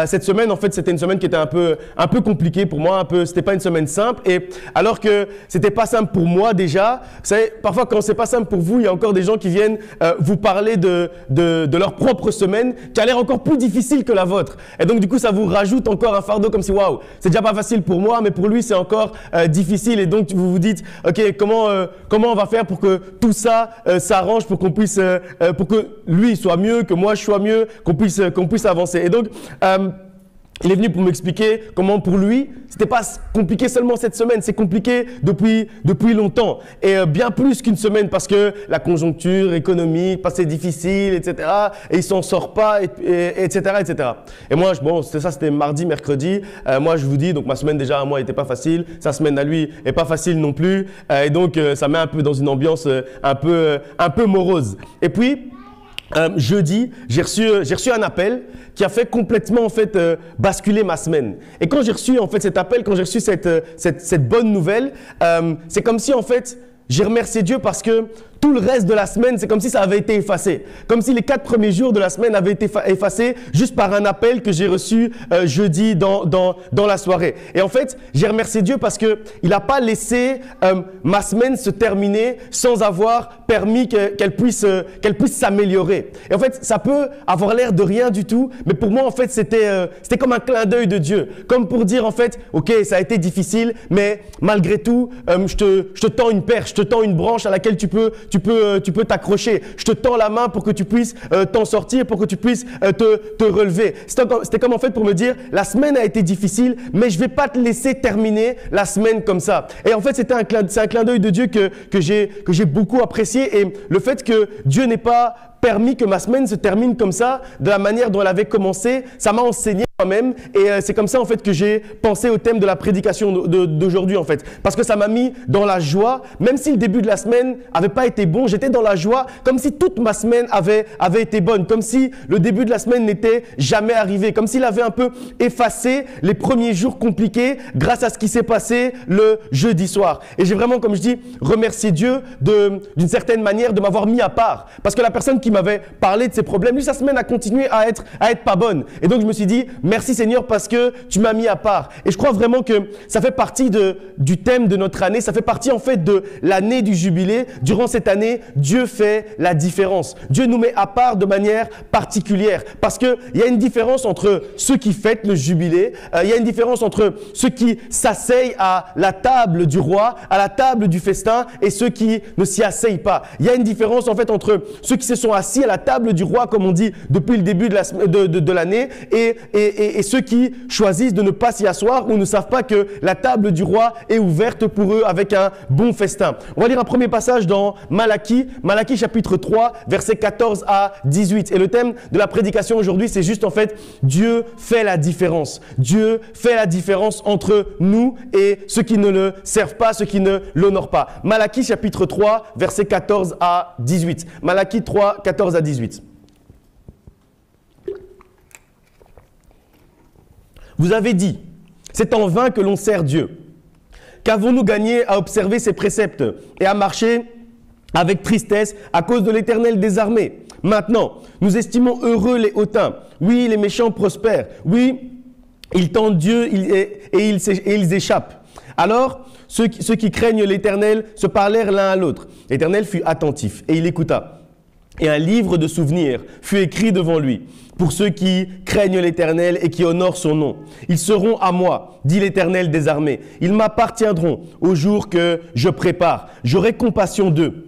cette semaine, en fait, c'était une semaine qui était un peu compliquée pour moi, c'était pas une semaine simple. Et alors que c'était pas simple pour moi déjà, vous savez, parfois quand c'est pas simple pour vous, il y a encore des gens qui viennent vous parler de leur propre semaine qui a l'air encore plus difficile que la vôtre. Et donc du coup, ça vous rajoute encore un fardeau comme si waouh, c'est déjà pas facile pour moi, mais pour lui c'est encore difficile. Et donc vous vous dites, ok, comment on va faire pour que tout ça s'arrange, pour qu'on puisse, pour que lui soit mieux, que moi je sois mieux, qu'on puisse avancer. Et donc il est venu pour m'expliquer comment pour lui, c'était pas compliqué seulement cette semaine, c'est compliqué depuis longtemps. Et bien plus qu'une semaine parce que la conjoncture économique, c'est difficile, etc. Et il s'en sort pas, etc., etc. Et moi, c'était mardi, mercredi. Moi, je vous dis, donc ma semaine déjà à moi était pas facile. Sa semaine à lui est pas facile non plus. Et donc, ça met un peu dans une ambiance un peu morose. Et puis, jeudi, j'ai reçu un appel qui a fait complètement en fait basculer ma semaine. Et quand j'ai reçu en fait cet appel, quand j'ai reçu cette bonne nouvelle, c'est comme si en fait j'ai remercié Dieu parce que tout le reste de la semaine, c'est comme si ça avait été effacé. Comme si les 4 premiers jours de la semaine avaient été effacés juste par un appel que j'ai reçu jeudi dans la soirée. Et en fait, j'ai remercié Dieu parce qu'il n'a pas laissé ma semaine se terminer sans avoir permis qu'elle puisse s'améliorer. Et en fait, ça peut avoir l'air de rien du tout, mais pour moi, en fait, c'était comme un clin d'œil de Dieu. Comme pour dire, en fait, ok, ça a été difficile, mais malgré tout, je te tends une perche, je te tends une branche à laquelle tu peux t'accrocher. Je te tends la main pour que tu puisses t'en sortir, pour que tu puisses te relever. C'était comme en fait pour me dire, la semaine a été difficile, mais je vais pas te laisser terminer la semaine comme ça. Et en fait, c'est un clin d'œil de Dieu que j'ai beaucoup apprécié. Et le fait que Dieu n'ait pas permis que ma semaine se termine comme ça, de la manière dont elle avait commencé, ça m'a enseigné moi-même. Et c'est comme ça en fait que j'ai pensé au thème de la prédication d'aujourd'hui en fait. Parce que ça m'a mis dans la joie, même si le début de la semaine avait pas été bon, j'étais dans la joie, comme si toute ma semaine avait été bonne, comme si le début de la semaine n'était jamais arrivé, comme s'il avait un peu effacé les premiers jours compliqués grâce à ce qui s'est passé le jeudi soir. Et j'ai vraiment, comme je dis, remercié Dieu d'une certaine manière de m'avoir mis à part. Parce que la personne qui m'avait parlé de ses problèmes, lui, sa semaine a continué à être pas bonne. Et donc, je me suis dit, merci Seigneur parce que tu m'as mis à part. Et je crois vraiment que ça fait partie du thème de notre année. Ça fait partie en fait de l'année du jubilé. Durant cette année, Dieu fait la différence. Dieu nous met à part de manière particulière. Parce qu'il y a une différence entre ceux qui fêtent le jubilé. Il y a une différence entre ceux qui s'asseyent à la table du roi, à la table du festin et ceux qui ne s'y asseyent pas. Il y a une différence en fait entre ceux qui se sont assis à la table du roi, comme on dit depuis le début de l'année, et ceux qui choisissent de ne pas s'y asseoir ou ne savent pas que la table du roi est ouverte pour eux avec un bon festin. On va lire un premier passage dans Malachie chapitre 3, versets 14 à 18. Et le thème de la prédication aujourd'hui, c'est juste en fait, Dieu fait la différence. Dieu fait la différence entre nous et ceux qui ne le servent pas, ceux qui ne l'honorent pas. Malachie chapitre 3, versets 14 à 18. Malachie 3, 14 à 18. Vous avez dit, c'est en vain que l'on sert Dieu. Qu'avons-nous gagné à observer ses préceptes et à marcher avec tristesse à cause de l'Éternel des armées? Maintenant, nous estimons heureux les hautains. Oui, les méchants prospèrent. Oui, ils tentent Dieu et ils échappent. Alors, ceux qui craignent l'Éternel se parlèrent l'un à l'autre. L'Éternel fut attentif et il écouta. Et un livre de souvenirs fut écrit devant lui pour ceux qui craignent l'Éternel et qui honorent son nom. Ils seront à moi, dit l'Éternel des armées. Ils m'appartiendront au jour que je prépare. J'aurai compassion d'eux,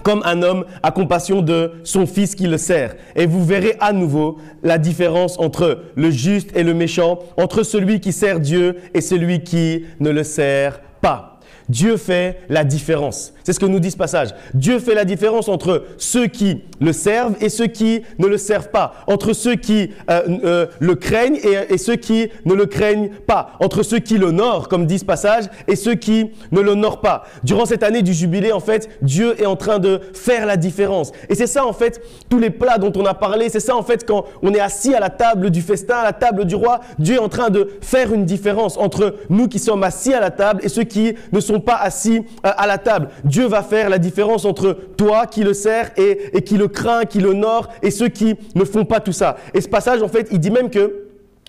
comme un homme a compassion de son fils qui le sert. Et vous verrez à nouveau la différence entre le juste et le méchant, entre celui qui sert Dieu et celui qui ne le sert pas. Dieu fait la différence. C'est ce que nous dit ce passage. Dieu fait la différence entre ceux qui le servent et ceux qui ne le servent pas. Entre ceux qui le craignent et ceux qui ne le craignent pas. Entre ceux qui l'honorent, comme dit ce passage, et ceux qui ne l'honorent pas. Durant cette année du jubilé, en fait, Dieu est en train de faire la différence. Et c'est ça, en fait, tous les plats dont on a parlé. C'est ça, en fait, quand on est assis à la table du festin, à la table du roi, Dieu est en train de faire une différence entre nous qui sommes assis à la table et ceux qui ne sont pas assis à la table. Dieu va faire la différence entre toi qui le sers et qui le craint, qui l'honore et ceux qui ne font pas tout ça. Et ce passage, en fait, il dit même que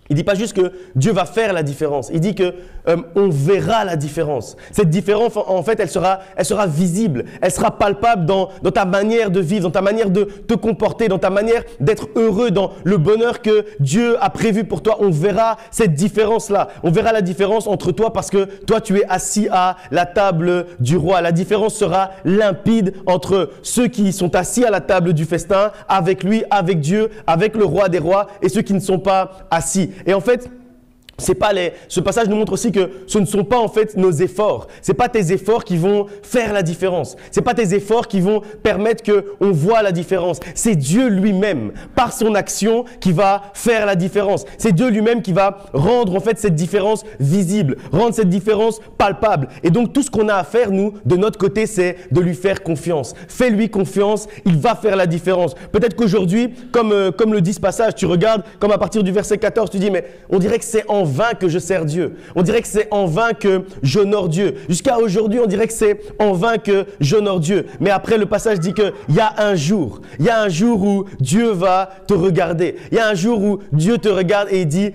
Il ne dit pas juste que Dieu va faire la différence. Il dit que on verra la différence. Cette différence, en fait, elle sera visible. Elle sera palpable dans ta manière de vivre, dans ta manière de te comporter, dans ta manière d'être heureux, dans le bonheur que Dieu a prévu pour toi. On verra cette différence-là. On verra la différence entre toi parce que toi, tu es assis à la table du roi. La différence sera limpide entre ceux qui sont assis à la table du festin, avec lui, avec Dieu, avec le roi des rois, et ceux qui ne sont pas assis. Et en fait, ce passage nous montre aussi que ce ne sont pas en fait nos efforts. C'est pas tes efforts qui vont faire la différence. C'est pas tes efforts qui vont permettre qu'on voit la différence. C'est Dieu lui-même, par son action, qui va faire la différence. C'est Dieu lui-même qui va rendre en fait cette différence visible, rendre cette différence palpable. Et donc tout ce qu'on a à faire, nous, de notre côté, c'est de lui faire confiance. Fais-lui confiance, il va faire la différence. Peut-être qu'aujourd'hui, comme le dit ce passage, tu regardes, comme à partir du verset 14, tu dis, mais on dirait que c'est en vain que je sers Dieu. On dirait que c'est en vain que j'honore Dieu. Jusqu'à aujourd'hui, on dirait que c'est en vain que j'honore Dieu. Mais après, le passage dit qu'il y a un jour où Dieu va te regarder. Il y a un jour où Dieu te regarde et il dit,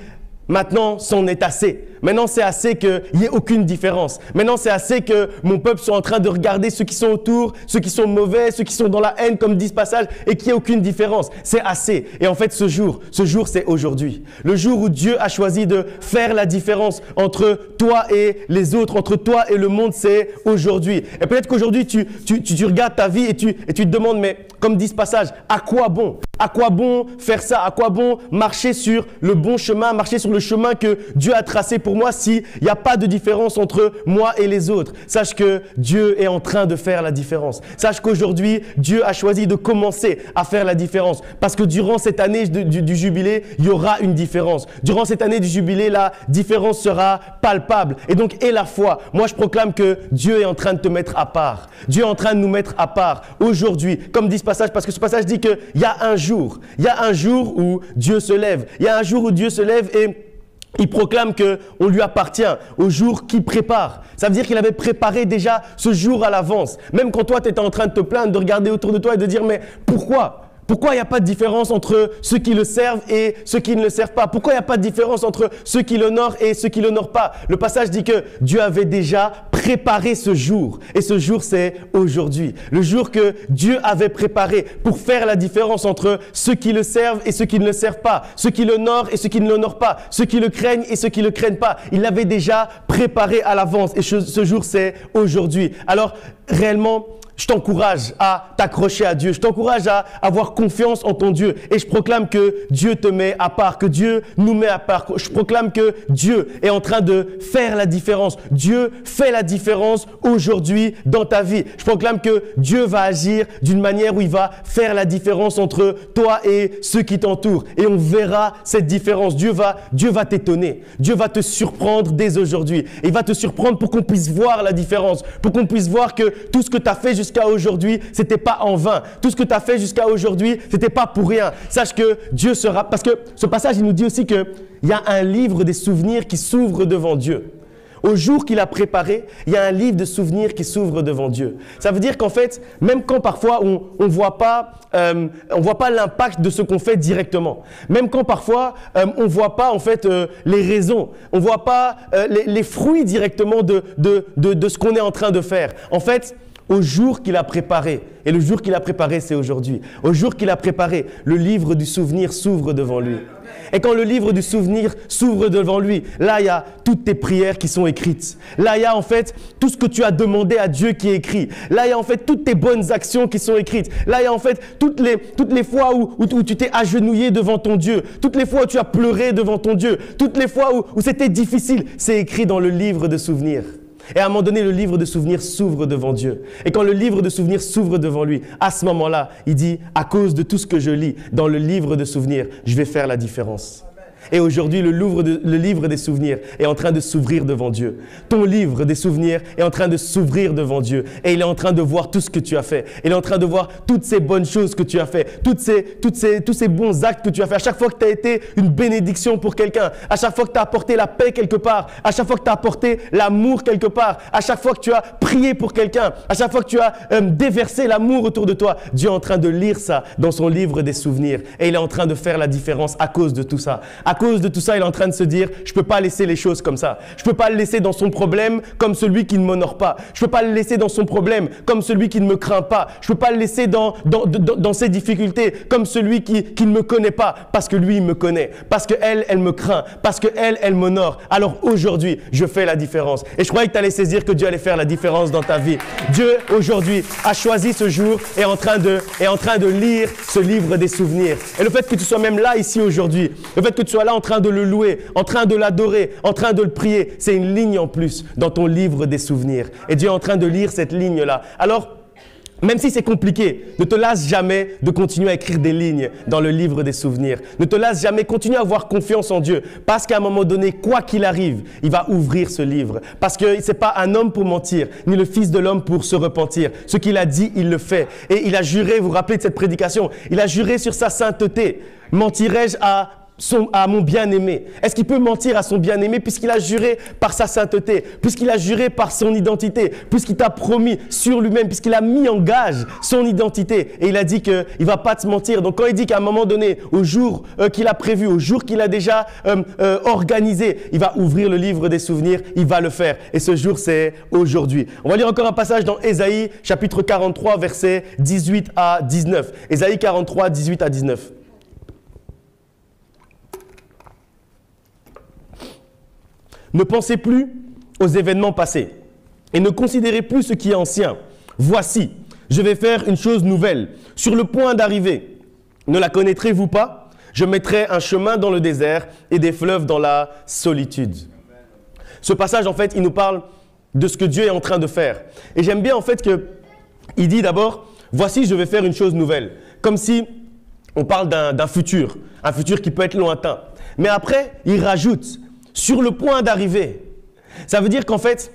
maintenant, c'en est assez. Maintenant, c'est assez qu'il n'y ait aucune différence. Maintenant, c'est assez que mon peuple soit en train de regarder ceux qui sont autour, ceux qui sont mauvais, ceux qui sont dans la haine, comme dit ce passage, et qu'il n'y ait aucune différence. C'est assez. Et en fait, ce jour, c'est aujourd'hui. Le jour où Dieu a choisi de faire la différence entre toi et les autres, entre toi et le monde, c'est aujourd'hui. Et peut-être qu'aujourd'hui, tu regardes ta vie et tu te demandes, mais comme dit ce passage, à quoi bon? À quoi bon faire ça? À quoi bon marcher sur le bon chemin, marcher sur le chemin que Dieu a tracé pour moi s'il n'y a pas de différence entre moi et les autres? Sache que Dieu est en train de faire la différence. Sache qu'aujourd'hui, Dieu a choisi de commencer à faire la différence. Parce que durant cette année du jubilé, il y aura une différence. Durant cette année du jubilé, la différence sera palpable. Et donc, et la foi. Moi, je proclame que Dieu est en train de te mettre à part. Dieu est en train de nous mettre à part aujourd'hui. Comme dit ce passage, parce que ce passage dit qu'il y a un jour où Dieu se lève. Il y a un jour où Dieu se lève et il proclame qu'on lui appartient au jour qu'il prépare. Ça veut dire qu'il avait préparé déjà ce jour à l'avance. Même quand toi, tu étais en train de te plaindre, de regarder autour de toi et de dire « mais pourquoi ?» Pourquoi il n'y a pas de différence entre ceux qui le servent et ceux qui ne le servent pas? Pourquoi il n'y a pas de différence entre ceux qui l'honorent et ceux qui ne l'honorent pas? Le passage dit que Dieu avait déjà préparé ce jour. Et ce jour, c'est aujourd'hui. Le jour que Dieu avait préparé pour faire la différence entre ceux qui le servent et ceux qui ne le servent pas. Ceux qui l'honorent et ceux qui ne l'honorent pas. Ceux qui le craignent et ceux qui ne le craignent pas. Il l'avait déjà préparé à l'avance. Et ce jour, c'est aujourd'hui. Alors, réellement, je t'encourage à t'accrocher à Dieu. Je t'encourage à avoir confiance en ton Dieu. Et je proclame que Dieu te met à part, que Dieu nous met à part. Je proclame que Dieu est en train de faire la différence. Dieu fait la différence aujourd'hui dans ta vie. Je proclame que Dieu va agir d'une manière où il va faire la différence entre toi et ceux qui t'entourent. Et on verra cette différence. Dieu va t'étonner. Dieu va te surprendre dès aujourd'hui. Il va te surprendre pour qu'on puisse voir la différence. Pour qu'on puisse voir que tout ce que tu as fait jusqu'à aujourd'hui, c'était pas en vain. Tout ce que tu as fait jusqu'à aujourd'hui, c'était pas pour rien. Sache que Dieu sera... Parce que ce passage, il nous dit aussi qu'il y a un livre des souvenirs qui s'ouvre devant Dieu. Au jour qu'il a préparé, il y a un livre de souvenirs qui s'ouvre devant Dieu. Ça veut dire qu'en fait, même quand parfois on voit pas l'impact de ce qu'on fait directement, même quand parfois on voit pas en fait les raisons, on voit pas les fruits directement de ce qu'on est en train de faire. En fait, au jour qu'il a préparé, et le jour qu'il a préparé, c'est aujourd'hui. Au jour qu'il a préparé, le livre du souvenir s'ouvre devant lui. Et quand le livre du souvenir s'ouvre devant lui, là, il y a toutes tes prières qui sont écrites. Là, il y a en fait tout ce que tu as demandé à Dieu qui est écrit. Là, il y a en fait toutes tes bonnes actions qui sont écrites. Là, il y a en fait toutes les fois où tu t'es agenouillé devant ton Dieu. Toutes les fois où tu as pleuré devant ton Dieu. Toutes les fois où c'était difficile. C'est écrit dans le livre de souvenirs. Et à un moment donné, le livre de souvenirs s'ouvre devant Dieu. Et quand le livre de souvenirs s'ouvre devant lui, à ce moment-là, il dit, à cause de tout ce que je lis dans le livre de souvenirs, je vais faire la différence. Et aujourd'hui, le livre des souvenirs est en train de s'ouvrir devant Dieu. Ton livre des souvenirs est en train de s'ouvrir devant Dieu. Et il est en train de voir tout ce que tu as fait. Il est en train de voir toutes ces bonnes choses que tu as fait. Tous ces bons actes que tu as fait. À chaque fois que tu as été une bénédiction pour quelqu'un. À chaque fois que tu as apporté la paix quelque part. À chaque fois que tu as apporté l'amour quelque part. À chaque fois que tu as prié pour quelqu'un. À chaque fois que tu as déversé l'amour autour de toi. Dieu est en train de lire ça dans son livre des souvenirs. Et il est en train de faire la différence à cause de tout ça. À cause de tout ça, il est en train de se dire, je ne peux pas laisser les choses comme ça. Je ne peux pas le laisser dans son problème comme celui qui ne m'honore pas. Je ne peux pas le laisser dans son problème comme celui qui ne me craint pas. Je ne peux pas le laisser dans ses difficultés comme celui qui ne me connaît pas, parce que lui, il me connaît, parce qu'elle, elle me craint, parce qu'elle, elle m'honore. Alors aujourd'hui, je fais la différence. Et je croyais que tu allais saisir que Dieu allait faire la différence dans ta vie. Dieu, aujourd'hui, a choisi ce jour et est en train de lire ce livre des souvenirs. Et le fait que tu sois même là, ici, aujourd'hui, le fait que tu sois là en train de le louer, en train de l'adorer, en train de le prier, c'est une ligne en plus dans ton livre des souvenirs. Et Dieu est en train de lire cette ligne-là. Alors, même si c'est compliqué, ne te lasse jamais de continuer à écrire des lignes dans le livre des souvenirs. Ne te lasse jamais, continue à avoir confiance en Dieu. Parce qu'à un moment donné, quoi qu'il arrive, il va ouvrir ce livre. Parce que ce n'est pas un homme pour mentir, ni le fils de l'homme pour se repentir. Ce qu'il a dit, il le fait. Et il a juré, vous vous rappelez de cette prédication, il a juré sur sa sainteté. Mentirais-je à mon bien-aimé? Est-ce qu'il peut mentir à son bien-aimé puisqu'il a juré par sa sainteté, puisqu'il a juré par son identité, puisqu'il t'a promis sur lui-même, puisqu'il a mis en gage son identité et il a dit qu'il ne va pas te mentir. Donc quand il dit qu'à un moment donné, au jour qu'il a prévu, au jour qu'il a déjà organisé, il va ouvrir le livre des souvenirs, il va le faire. Et ce jour, c'est aujourd'hui. On va lire encore un passage dans Ésaïe, chapitre 43, versets 18 à 19. Ésaïe 43, 18 à 19. Ne pensez plus aux événements passés et ne considérez plus ce qui est ancien. Voici, je vais faire une chose nouvelle, sur le point d'arriver. Ne la connaîtrez-vous pas? Je mettrai un chemin dans le désert et des fleuves dans la solitude. Ce passage, en fait, il nous parle de ce que Dieu est en train de faire. Et j'aime bien, en fait, qu'il dit d'abord, voici, je vais faire une chose nouvelle. Comme si on parle d'un futur, un futur qui peut être lointain. Mais après, il rajoute, sur le point d'arriver. Ça veut dire qu'en fait,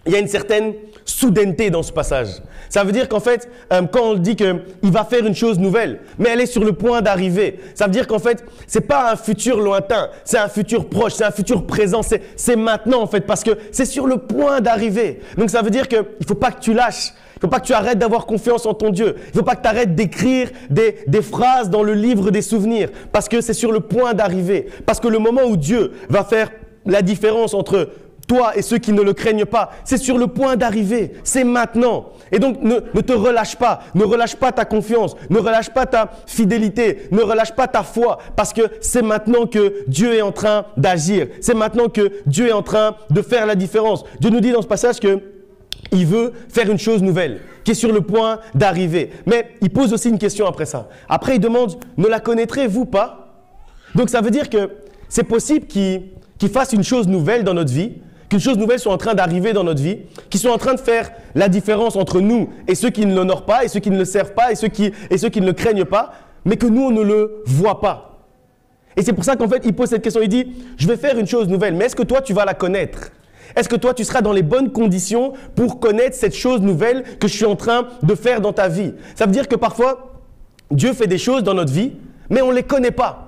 il y a une certaine soudaineté dans ce passage. Ça veut dire qu'en fait, quand on dit qu'il va faire une chose nouvelle, mais elle est sur le point d'arriver. Ça veut dire qu'en fait, ce n'est pas un futur lointain, c'est un futur proche, c'est un futur présent, c'est maintenant en fait, parce que c'est sur le point d'arriver. Donc ça veut dire qu'il ne faut pas que tu lâches. Il ne faut pas que tu arrêtes d'avoir confiance en ton Dieu. Il ne faut pas que tu arrêtes d'écrire des phrases dans le livre des souvenirs parce que c'est sur le point d'arriver. Parce que le moment où Dieu va faire la différence entre toi et ceux qui ne le craignent pas, c'est sur le point d'arriver. C'est maintenant. Et donc, ne te relâche pas. Ne relâche pas ta confiance. Ne relâche pas ta fidélité. Ne relâche pas ta foi. Parce que c'est maintenant que Dieu est en train d'agir. C'est maintenant que Dieu est en train de faire la différence. Dieu nous dit dans ce passage que il veut faire une chose nouvelle, qui est sur le point d'arriver. Mais il pose aussi une question après ça. Après, il demande, ne la connaîtrez-vous pas? Donc, ça veut dire que c'est possible qu'il fasse une chose nouvelle dans notre vie, qu'une chose nouvelle soit en train d'arriver dans notre vie, qui soit en train de faire la différence entre nous et ceux qui ne l'honorent pas, et ceux qui ne le servent pas, et ceux qui ne le craignent pas, mais que nous, on ne le voit pas. Et c'est pour ça qu'en fait, il pose cette question. Il dit, je vais faire une chose nouvelle, mais est-ce que toi, tu vas la connaître? Est-ce que toi, tu seras dans les bonnes conditions pour connaître cette chose nouvelle que je suis en train de faire dans ta vie? Ça veut dire que parfois, Dieu fait des choses dans notre vie, mais on ne les connaît pas.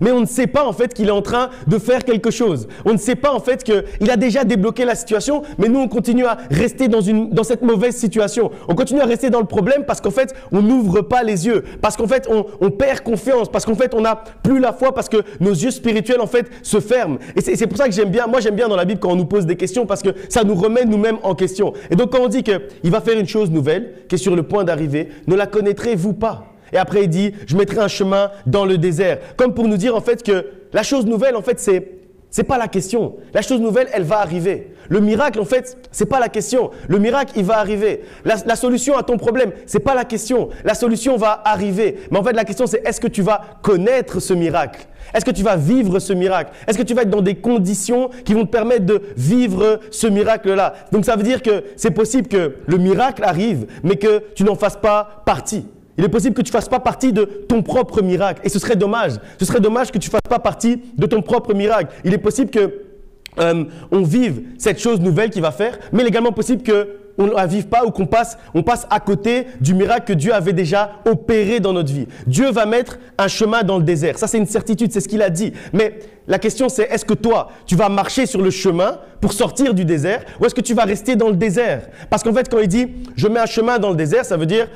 Mais on ne sait pas en fait qu'il est en train de faire quelque chose. On ne sait pas en fait qu'il a déjà débloqué la situation, mais nous on continue à rester dans cette mauvaise situation. On continue à rester dans le problème parce qu'en fait on n'ouvre pas les yeux, parce qu'en fait on perd confiance, parce qu'en fait on n'a plus la foi, parce que nos yeux spirituels en fait se ferment. Et c'est pour ça que j'aime bien dans la Bible quand on nous pose des questions, parce que ça nous remet nous-mêmes en question. Et donc quand on dit qu'il va faire une chose nouvelle, qui est sur le point d'arriver, ne la connaîtrez-vous pas? Et après, il dit, je mettrai un chemin dans le désert. Comme pour nous dire en fait que la chose nouvelle, en fait, c'est pas la question. La chose nouvelle, elle va arriver. Le miracle, en fait, c'est pas la question. Le miracle, il va arriver. La solution à ton problème, c'est pas la question. La solution va arriver. Mais en fait, la question, c'est est-ce que tu vas connaître ce miracle? Est-ce que tu vas vivre ce miracle? Est-ce que tu vas être dans des conditions qui vont te permettre de vivre ce miracle-là? Donc, ça veut dire que c'est possible que le miracle arrive, mais que tu n'en fasses pas partie. Il est possible que tu ne fasses pas partie de ton propre miracle. Et ce serait dommage. Ce serait dommage que tu ne fasses pas partie de ton propre miracle. Il est possible qu'on vive cette chose nouvelle qu'il va faire, mais il est également possible qu'on ne la vive pas ou qu'on passe à côté du miracle que Dieu avait déjà opéré dans notre vie. Dieu va mettre un chemin dans le désert. Ça, c'est une certitude, c'est ce qu'il a dit. Mais la question, c'est est-ce que toi, tu vas marcher sur le chemin pour sortir du désert ou est-ce que tu vas rester dans le désert? Parce qu'en fait, quand il dit « je mets un chemin dans le désert », ça veut dire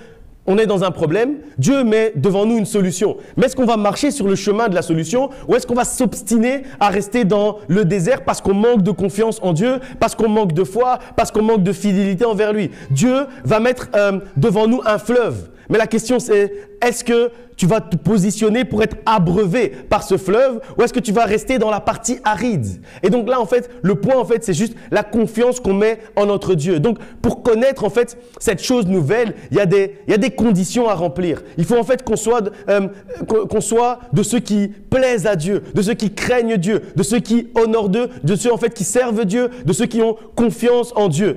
on est dans un problème, Dieu met devant nous une solution. Mais est-ce qu'on va marcher sur le chemin de la solution ou est-ce qu'on va s'obstiner à rester dans le désert parce qu'on manque de confiance en Dieu, parce qu'on manque de foi, parce qu'on manque de fidélité envers lui? Dieu va mettre devant nous un fleuve. Mais la question c'est, est-ce que tu vas te positionner pour être abreuvé par ce fleuve ou est-ce que tu vas rester dans la partie aride? Et donc là, en fait, le point, en fait, c'est juste la confiance qu'on met en notre Dieu. Donc, pour connaître, en fait, cette chose nouvelle, il y a des conditions à remplir. Il faut, en fait, qu'on soit de ceux qui plaisent à Dieu, de ceux qui craignent Dieu, de ceux qui honorent Dieu, de ceux, en fait, qui servent Dieu, de ceux qui ont confiance en Dieu.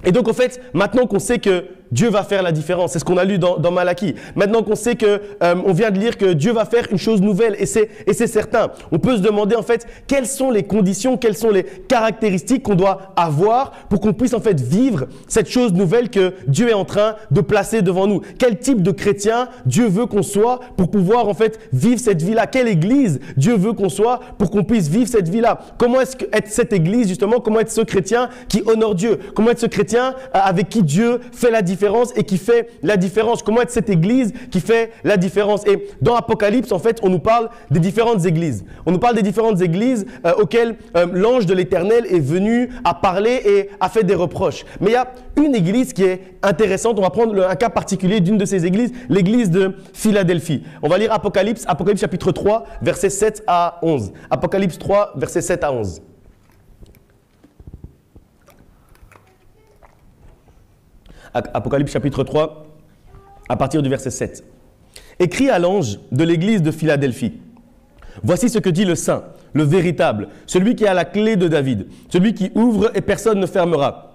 Et donc, en fait, maintenant qu'on sait que Dieu va faire la différence, c'est ce qu'on a lu dans Malachie. Maintenant qu'on sait que, on vient de lire que Dieu va faire une chose nouvelle et c'est certain. On peut se demander en fait quelles sont les conditions, quelles sont les caractéristiques qu'on doit avoir pour qu'on puisse en fait vivre cette chose nouvelle que Dieu est en train de placer devant nous. Quel type de chrétien Dieu veut qu'on soit pour pouvoir en fait vivre cette vie-là? Quelle église Dieu veut qu'on soit pour qu'on puisse vivre cette vie-là? Comment est-ce être cette église justement? Comment être ce chrétien qui honore Dieu? Comment être ce chrétien avec qui Dieu fait la différence et qui fait la différence? Comment être cette église qui fait la différence? Et dans Apocalypse, en fait, on nous parle des différentes églises. On nous parle des différentes églises auxquelles l'ange de l'Éternel est venu à parler et a fait des reproches. Mais il y a une église qui est intéressante. On va prendre un cas particulier d'une de ces églises, l'église de Philadelphie. On va lire Apocalypse chapitre 3, versets 7 à 11. Apocalypse 3, versets 7 à 11. Apocalypse chapitre 3, à partir du verset 7. Écrit à l'ange de l'église de Philadelphie. Voici ce que dit le saint, le véritable, celui qui a la clé de David, celui qui ouvre et personne ne fermera,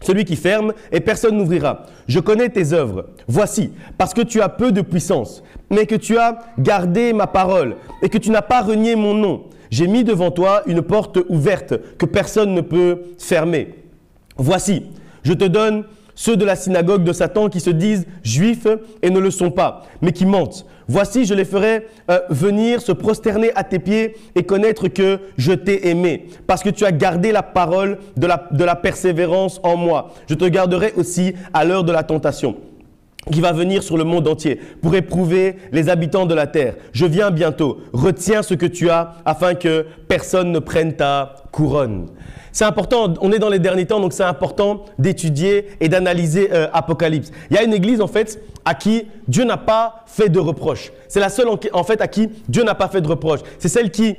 celui qui ferme et personne n'ouvrira. Je connais tes œuvres. Voici, parce que tu as peu de puissance, mais que tu as gardé ma parole et que tu n'as pas renié mon nom. J'ai mis devant toi une porte ouverte que personne ne peut fermer. Voici, je te donne ceux de la synagogue de Satan qui se disent juifs et ne le sont pas, mais qui mentent. Voici, je les ferai venir se prosterner à tes pieds et connaître que je t'ai aimé, parce que tu as gardé la parole de la persévérance en moi. Je te garderai aussi à l'heure de la tentation qui va venir sur le monde entier pour éprouver les habitants de la terre. Je viens bientôt. Retiens ce que tu as afin que personne ne prenne ta couronne. C'est important, on est dans les derniers temps, donc c'est important d'étudier et d'analyser Apocalypse. Il y a une église en fait à qui Dieu n'a pas fait de reproches. C'est la seule en fait à qui Dieu n'a pas fait de reproches. C'est celle qui,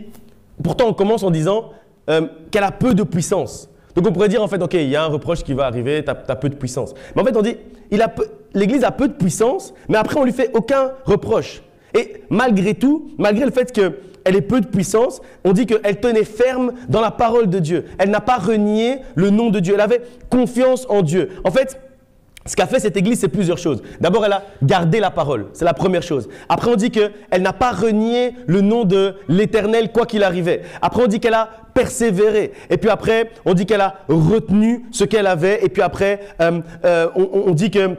pourtant on commence en disant qu'elle a peu de puissance. Donc on pourrait dire en fait, ok, il y a un reproche qui va arriver, tu as peu de puissance. Mais en fait on dit, l'église a peu de puissance, mais après on lui fait aucun reproche. Et malgré tout, malgré le fait qu'elle ait peu de puissance, on dit qu'elle tenait ferme dans la parole de Dieu. Elle n'a pas renié le nom de Dieu. Elle avait confiance en Dieu. En fait, ce qu'a fait cette église, c'est plusieurs choses. D'abord, elle a gardé la parole. C'est la première chose. Après, on dit qu'elle n'a pas renié le nom de l'Éternel, quoi qu'il arrivait. Après, on dit qu'elle a persévéré. Et puis après, on dit qu'elle a retenu ce qu'elle avait. Et puis après, on dit que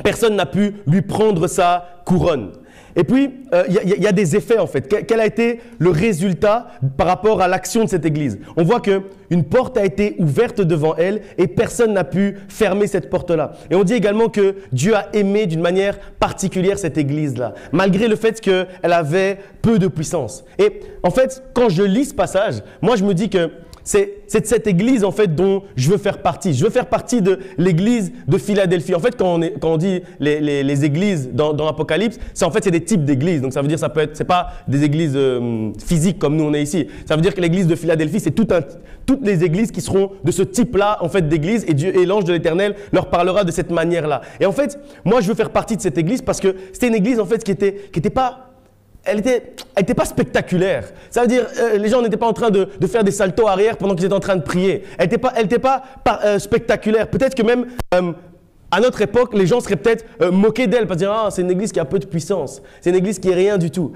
personne n'a pu lui prendre sa couronne. Et puis, il y a des effets en fait. Quel a été le résultat par rapport à l'action de cette église? On voit qu'une porte a été ouverte devant elle et personne n'a pu fermer cette porte-là. Et on dit également que Dieu a aimé d'une manière particulière cette église-là, malgré le fait qu'elle avait peu de puissance. Et en fait, quand je lis ce passage, moi je me dis que c'est de cette église en fait dont je veux faire partie. Je veux faire partie de l'église de Philadelphie. En fait, quand on dit les églises dans l'Apocalypse, c'est des types d'églises. Donc ça veut dire c'est pas des églises physiques comme nous on est ici. Ça veut dire que l'église de Philadelphie, c'est toutes les églises qui seront de ce type-là en fait d'église et Dieu et l'ange de l'Éternel leur parlera de cette manière-là. Et en fait, moi je veux faire partie de cette église parce que c'était une église en fait qui était pas elle était pas spectaculaire. Ça veut dire, les gens n'étaient pas en train de faire des saltos arrière pendant qu'ils étaient en train de prier. Elle n'était pas spectaculaire. Peut-être que même à notre époque, les gens seraient peut-être moqués d'elle parce dire c'est une église qui a peu de puissance, c'est une église qui est rien du tout.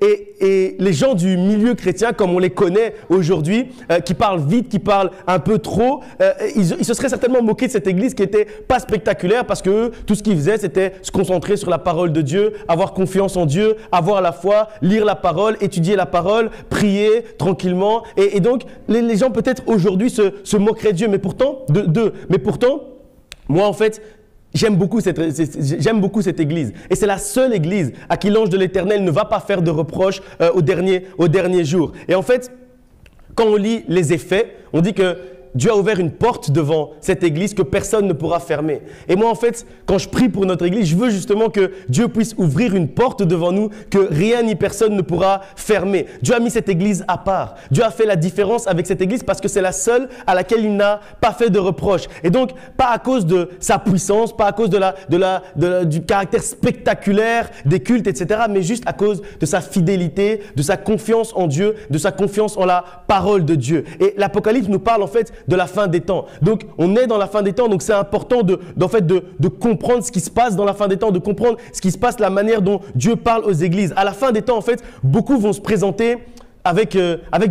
Et les gens du milieu chrétien, comme on les connaît aujourd'hui, qui parlent vite, qui parlent un peu trop, ils se seraient certainement moqués de cette église qui était pas spectaculaire parce que eux, tout ce qu'ils faisaient, c'était se concentrer sur la parole de Dieu, avoir confiance en Dieu, avoir la foi, lire la parole, étudier la parole, prier tranquillement. Et donc, les gens peut-être aujourd'hui se moqueraient de Dieu, mais pourtant, moi, en fait, j'aime beaucoup cette église. Et c'est la seule église à qui l'ange de l'Éternel ne va pas faire de reproches au dernier jour. Et en fait, quand on lit les effets, on dit que Dieu a ouvert une porte devant cette église que personne ne pourra fermer. Et moi, en fait, quand je prie pour notre église, je veux justement que Dieu puisse ouvrir une porte devant nous que rien ni personne ne pourra fermer. Dieu a mis cette église à part. Dieu a fait la différence avec cette église parce que c'est la seule à laquelle il n'a pas fait de reproche. Et donc, pas à cause de sa puissance, pas à cause du caractère spectaculaire des cultes, etc., mais juste à cause de sa fidélité, de sa confiance en Dieu, de sa confiance en la parole de Dieu. Et l'Apocalypse nous parle en fait de la fin des temps. Donc, on est dans la fin des temps, donc c'est important de comprendre ce qui se passe dans la fin des temps, de comprendre ce qui se passe, la manière dont Dieu parle aux églises. À la fin des temps, en fait, beaucoup vont se présenter avec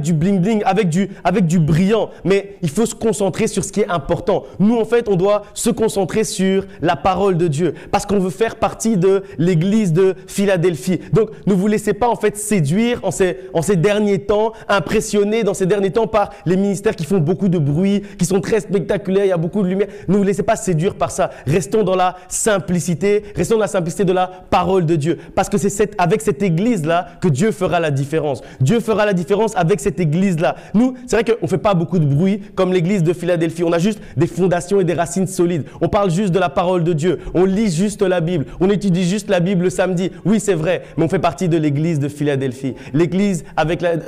du bling-bling, avec du brillant. Mais il faut se concentrer sur ce qui est important. Nous, en fait, on doit se concentrer sur la parole de Dieu parce qu'on veut faire partie de l'église de Philadelphie. Donc, ne vous laissez pas, en fait, séduire en ces derniers temps, impressionner dans ces derniers temps par les ministères qui font beaucoup de bruit, qui sont très spectaculaires, il y a beaucoup de lumière. Ne vous laissez pas séduire par ça. Restons dans la simplicité de la parole de Dieu. Parce que c'est avec cette église-là que Dieu fera la différence. Dieu fera la différence avec cette église-là. Nous, c'est vrai qu'on ne fait pas beaucoup de bruit comme l'église de Philadelphie. On a juste des fondations et des racines solides. On parle juste de la parole de Dieu. On lit juste la Bible. On étudie juste la Bible le samedi. Oui, c'est vrai, mais on fait partie de l'église de Philadelphie. L'église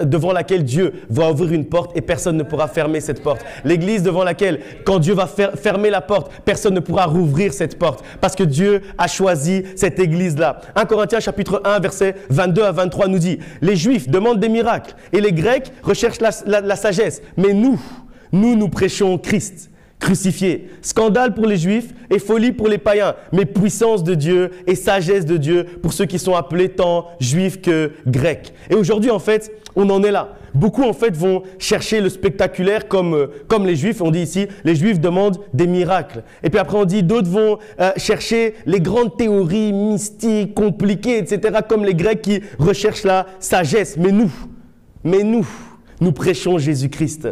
devant laquelle Dieu va ouvrir une porte et personne ne pourra fermer cette porte. L'église devant laquelle, quand Dieu va fermer la porte, personne ne pourra rouvrir cette porte parce que Dieu a choisi cette église-là. 1 Corinthiens chapitre 1, versets 22 à 23 nous dit « Les Juifs demandent des miracles et les Grecs recherchent la sagesse. Mais nous prêchons Christ crucifié. Scandale pour les Juifs et folie pour les païens, mais puissance de Dieu et sagesse de Dieu pour ceux qui sont appelés tant Juifs que Grecs. » Et aujourd'hui, en fait, on en est là. Beaucoup, en fait, vont chercher le spectaculaire comme les Juifs. On dit ici, les Juifs demandent des miracles. Et puis après, on dit, d'autres vont chercher les grandes théories mystiques, compliquées, etc., comme les Grecs qui recherchent la sagesse. Mais nous prêchons Jésus-Christ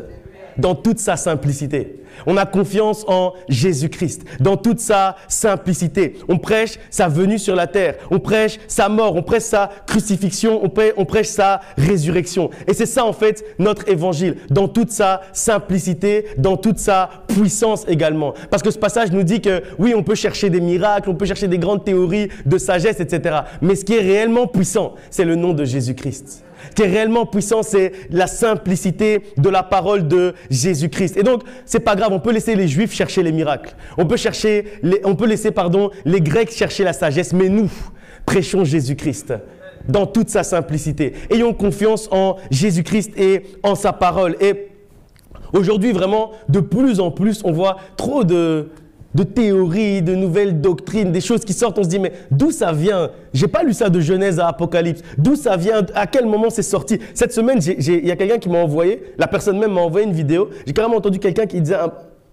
dans toute sa simplicité. On a confiance en Jésus-Christ dans toute sa simplicité. On prêche sa venue sur la terre. On prêche sa mort. On prêche sa crucifixion. On prêche sa résurrection. Et c'est ça, en fait, notre évangile, dans toute sa simplicité, dans toute sa puissance également. Parce que ce passage nous dit que, oui, on peut chercher des miracles, on peut chercher des grandes théories de sagesse, etc. Mais ce qui est réellement puissant, c'est le nom de Jésus-Christ. Ce qui est réellement puissant, c'est la simplicité de la parole de Jésus-Christ. Et donc, c'est pas grave, on peut laisser les Juifs chercher les miracles. On peut laisser les Grecs chercher la sagesse. Mais nous, prêchons Jésus-Christ dans toute sa simplicité. Ayons confiance en Jésus-Christ et en sa parole. Et aujourd'hui, vraiment, de plus en plus, on voit trop de théories, de nouvelles doctrines, des choses qui sortent, on se dit mais d'où ça vient? J'ai pas lu ça de Genèse à Apocalypse. D'où ça vient? À quel moment c'est sorti? Cette semaine, il y a quelqu'un qui m'a envoyé, la personne même m'a envoyé une vidéo. J'ai carrément entendu quelqu'un qui disait,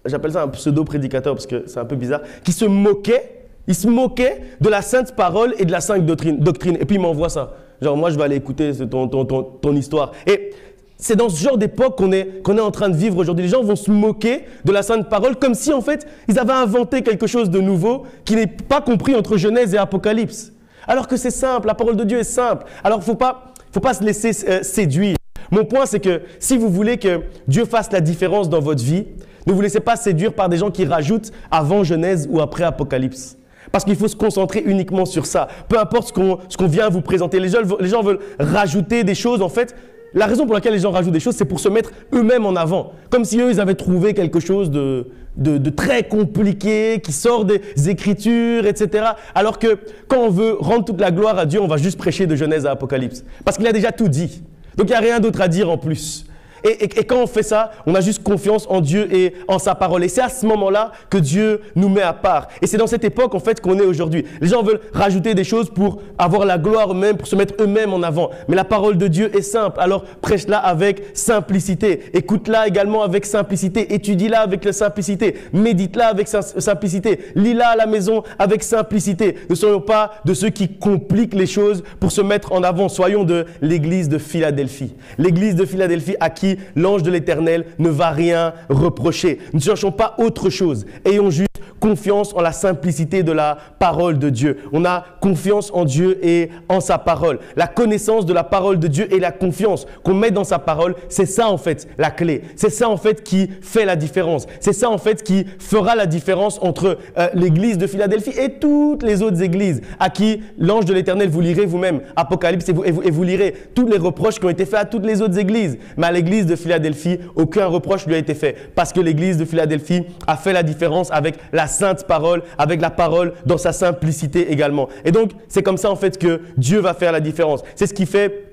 j'appelle ça un pseudo-prédicateur parce que c'est un peu bizarre, qui se moquait. Il se moquait de la sainte parole et de la sainte doctrine. Et puis il m'envoie ça. Genre moi je vais aller écouter ton histoire. Et c'est dans ce genre d'époque qu'on est en train de vivre aujourd'hui. Les gens vont se moquer de la sainte parole comme si en fait ils avaient inventé quelque chose de nouveau qui n'est pas compris entre Genèse et Apocalypse. Alors que c'est simple, la parole de Dieu est simple. Alors il ne faut pas se laisser séduire. Mon point c'est que si vous voulez que Dieu fasse la différence dans votre vie, ne vous laissez pas séduire par des gens qui rajoutent avant Genèse ou après Apocalypse. Parce qu'il faut se concentrer uniquement sur ça. Peu importe ce qu'on vient vous présenter. Les gens veulent rajouter des choses en fait. La raison pour laquelle les gens rajoutent des choses, c'est pour se mettre eux-mêmes en avant. Comme si eux, ils avaient trouvé quelque chose de très compliqué, qui sort des Écritures, etc. Alors que quand on veut rendre toute la gloire à Dieu, on va juste prêcher de Genèse à Apocalypse. Parce qu'il a déjà tout dit. Donc il n'y a rien d'autre à dire en plus. Et quand on fait ça, on a juste confiance en Dieu et en sa parole. Et c'est à ce moment-là que Dieu nous met à part. Et c'est dans cette époque en fait qu'on est aujourd'hui. Les gens veulent rajouter des choses pour avoir la gloire eux-mêmes, pour se mettre eux-mêmes en avant. Mais la parole de Dieu est simple. Alors prêche-la avec simplicité. Écoute-la également avec simplicité. Étudie-la avec simplicité. Médite-la avec simplicité. Lis-la à la maison avec simplicité. Ne soyons pas de ceux qui compliquent les choses pour se mettre en avant. Soyons de l'église de Philadelphie. L'église de Philadelphie à qui l'ange de l'Éternel ne va rien reprocher. Ne cherchons pas autre chose. Ayons juste confiance en la simplicité de la parole de Dieu. On a confiance en Dieu et en sa parole. La connaissance de la parole de Dieu et la confiance qu'on met dans sa parole, c'est ça en fait la clé. C'est ça en fait qui fait la différence. C'est ça en fait qui fera la différence entre l'église de Philadelphie et toutes les autres églises à qui l'ange de l'Éternel, vous lirez vous-même Apocalypse et vous lirez tous les reproches qui ont été faits à toutes les autres églises. Mais à l'église de Philadelphie, aucun reproche lui a été fait parce que l'église de Philadelphie a fait la différence avec la sainte parole, avec la parole dans sa simplicité également. Et donc, c'est comme ça en fait que Dieu va faire la différence. C'est ce qui fait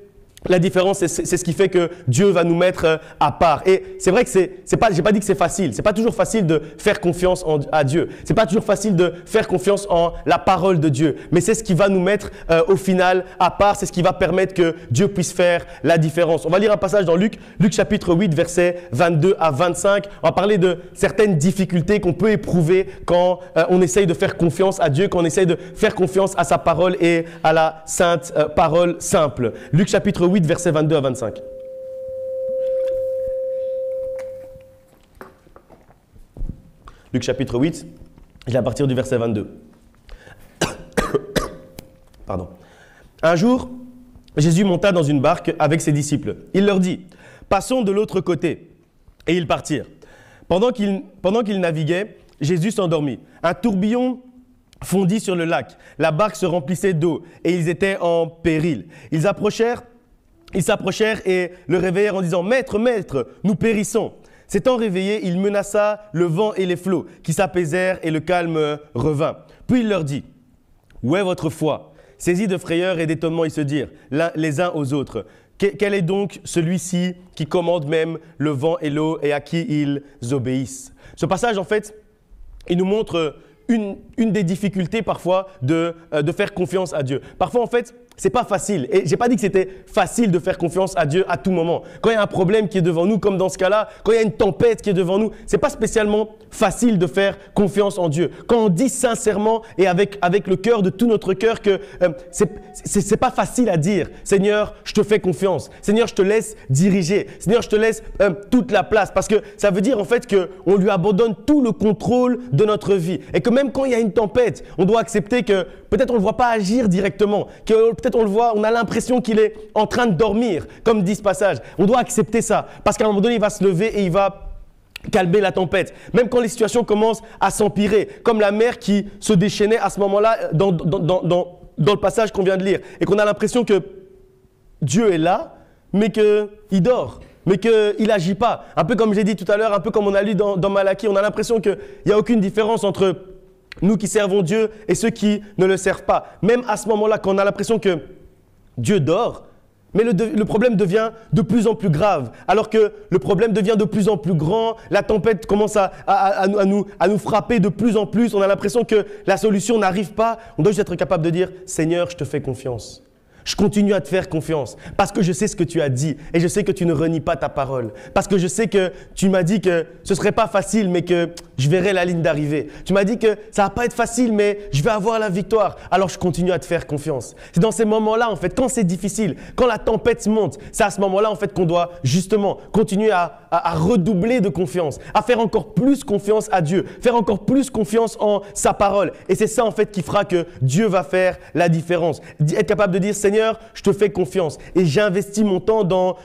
la différence, c'est ce qui fait que Dieu va nous mettre à part. Et c'est vrai que j'ai pas dit que c'est facile. C'est pas toujours facile de faire confiance à Dieu. C'est pas toujours facile de faire confiance en la parole de Dieu. Mais c'est ce qui va nous mettre au final à part. C'est ce qui va permettre que Dieu puisse faire la différence. On va lire un passage dans Luc chapitre 8, versets 22 à 25. On va parler de certaines difficultés qu'on peut éprouver quand on essaye de faire confiance à Dieu, quand on essaye de faire confiance à sa parole et à la sainte parole simple. Luc chapitre 8, versets 22 à 25. Luc chapitre 8, je vais à partir du verset 22. Pardon. Un jour, Jésus monta dans une barque avec ses disciples. Il leur dit, « Passons de l'autre côté. » Et ils partirent. Pendant qu'ils naviguaient, Jésus s'endormit. Un tourbillon fondit sur le lac. La barque se remplissait d'eau et ils étaient en péril. Ils s'approchèrent et le réveillèrent en disant « Maître, maître, nous périssons !» S'étant réveillé, il menaça le vent et les flots qui s'apaisèrent et le calme revint. Puis il leur dit « Où est votre foi ?» Saisis de frayeur et d'étonnement, ils se dirent les uns aux autres « Quel est donc celui-ci qui commande même le vent et l'eau et à qui ils obéissent ?» Ce passage, en fait, il nous montre une des difficultés parfois de faire confiance à Dieu. Parfois, en fait, c'est pas facile. Et j'ai pas dit que c'était facile de faire confiance à Dieu à tout moment. Quand il y a un problème qui est devant nous, comme dans ce cas-là, quand il y a une tempête qui est devant nous, c'est pas spécialement facile de faire confiance en Dieu. Quand on dit sincèrement et avec le cœur, de tout notre cœur, que c'est pas facile à dire. Seigneur, je te fais confiance. Seigneur, je te laisse diriger. Seigneur, je te laisse toute la place. Parce que ça veut dire en fait qu'on lui abandonne tout le contrôle de notre vie. Et que même quand il y a une tempête, on doit accepter que peut-être on ne le voit pas agir directement, que peut-être on le voit, on a l'impression qu'il est en train de dormir, comme dit ce passage. On doit accepter ça, parce qu'à un moment donné, il va se lever et il va calmer la tempête. Même quand les situations commencent à s'empirer, comme la mer qui se déchaînait à ce moment-là dans le passage qu'on vient de lire, et qu'on a l'impression que Dieu est là, mais qu'il dort, mais qu'il n'agit pas. Un peu comme j'ai dit tout à l'heure, un peu comme on a lu dans Malachie, on a l'impression qu'il n'y a aucune différence entre nous qui servons Dieu et ceux qui ne le servent pas. Même à ce moment-là, quand on a l'impression que Dieu dort, mais le problème devient de plus en plus grave. Alors que le problème devient de plus en plus grand, la tempête commence à nous frapper de plus en plus. On a l'impression que la solution n'arrive pas. On doit juste être capable de dire « Seigneur, je te fais confiance ». Je continue à te faire confiance parce que je sais ce que tu as dit et je sais que tu ne renies pas ta parole. Parce que je sais que tu m'as dit que ce ne serait pas facile mais que je verrai la ligne d'arrivée. Tu m'as dit que ça ne va pas être facile mais je vais avoir la victoire. Alors je continue à te faire confiance. C'est dans ces moments-là en fait, quand c'est difficile, quand la tempête monte, c'est à ce moment-là en fait qu'on doit justement continuer à redoubler de confiance, à faire encore plus confiance à Dieu, faire encore plus confiance en sa parole. Et c'est ça en fait qui fera que Dieu va faire la différence. Être capable de dire Seigneur, je te fais confiance et j'investis mon temps dans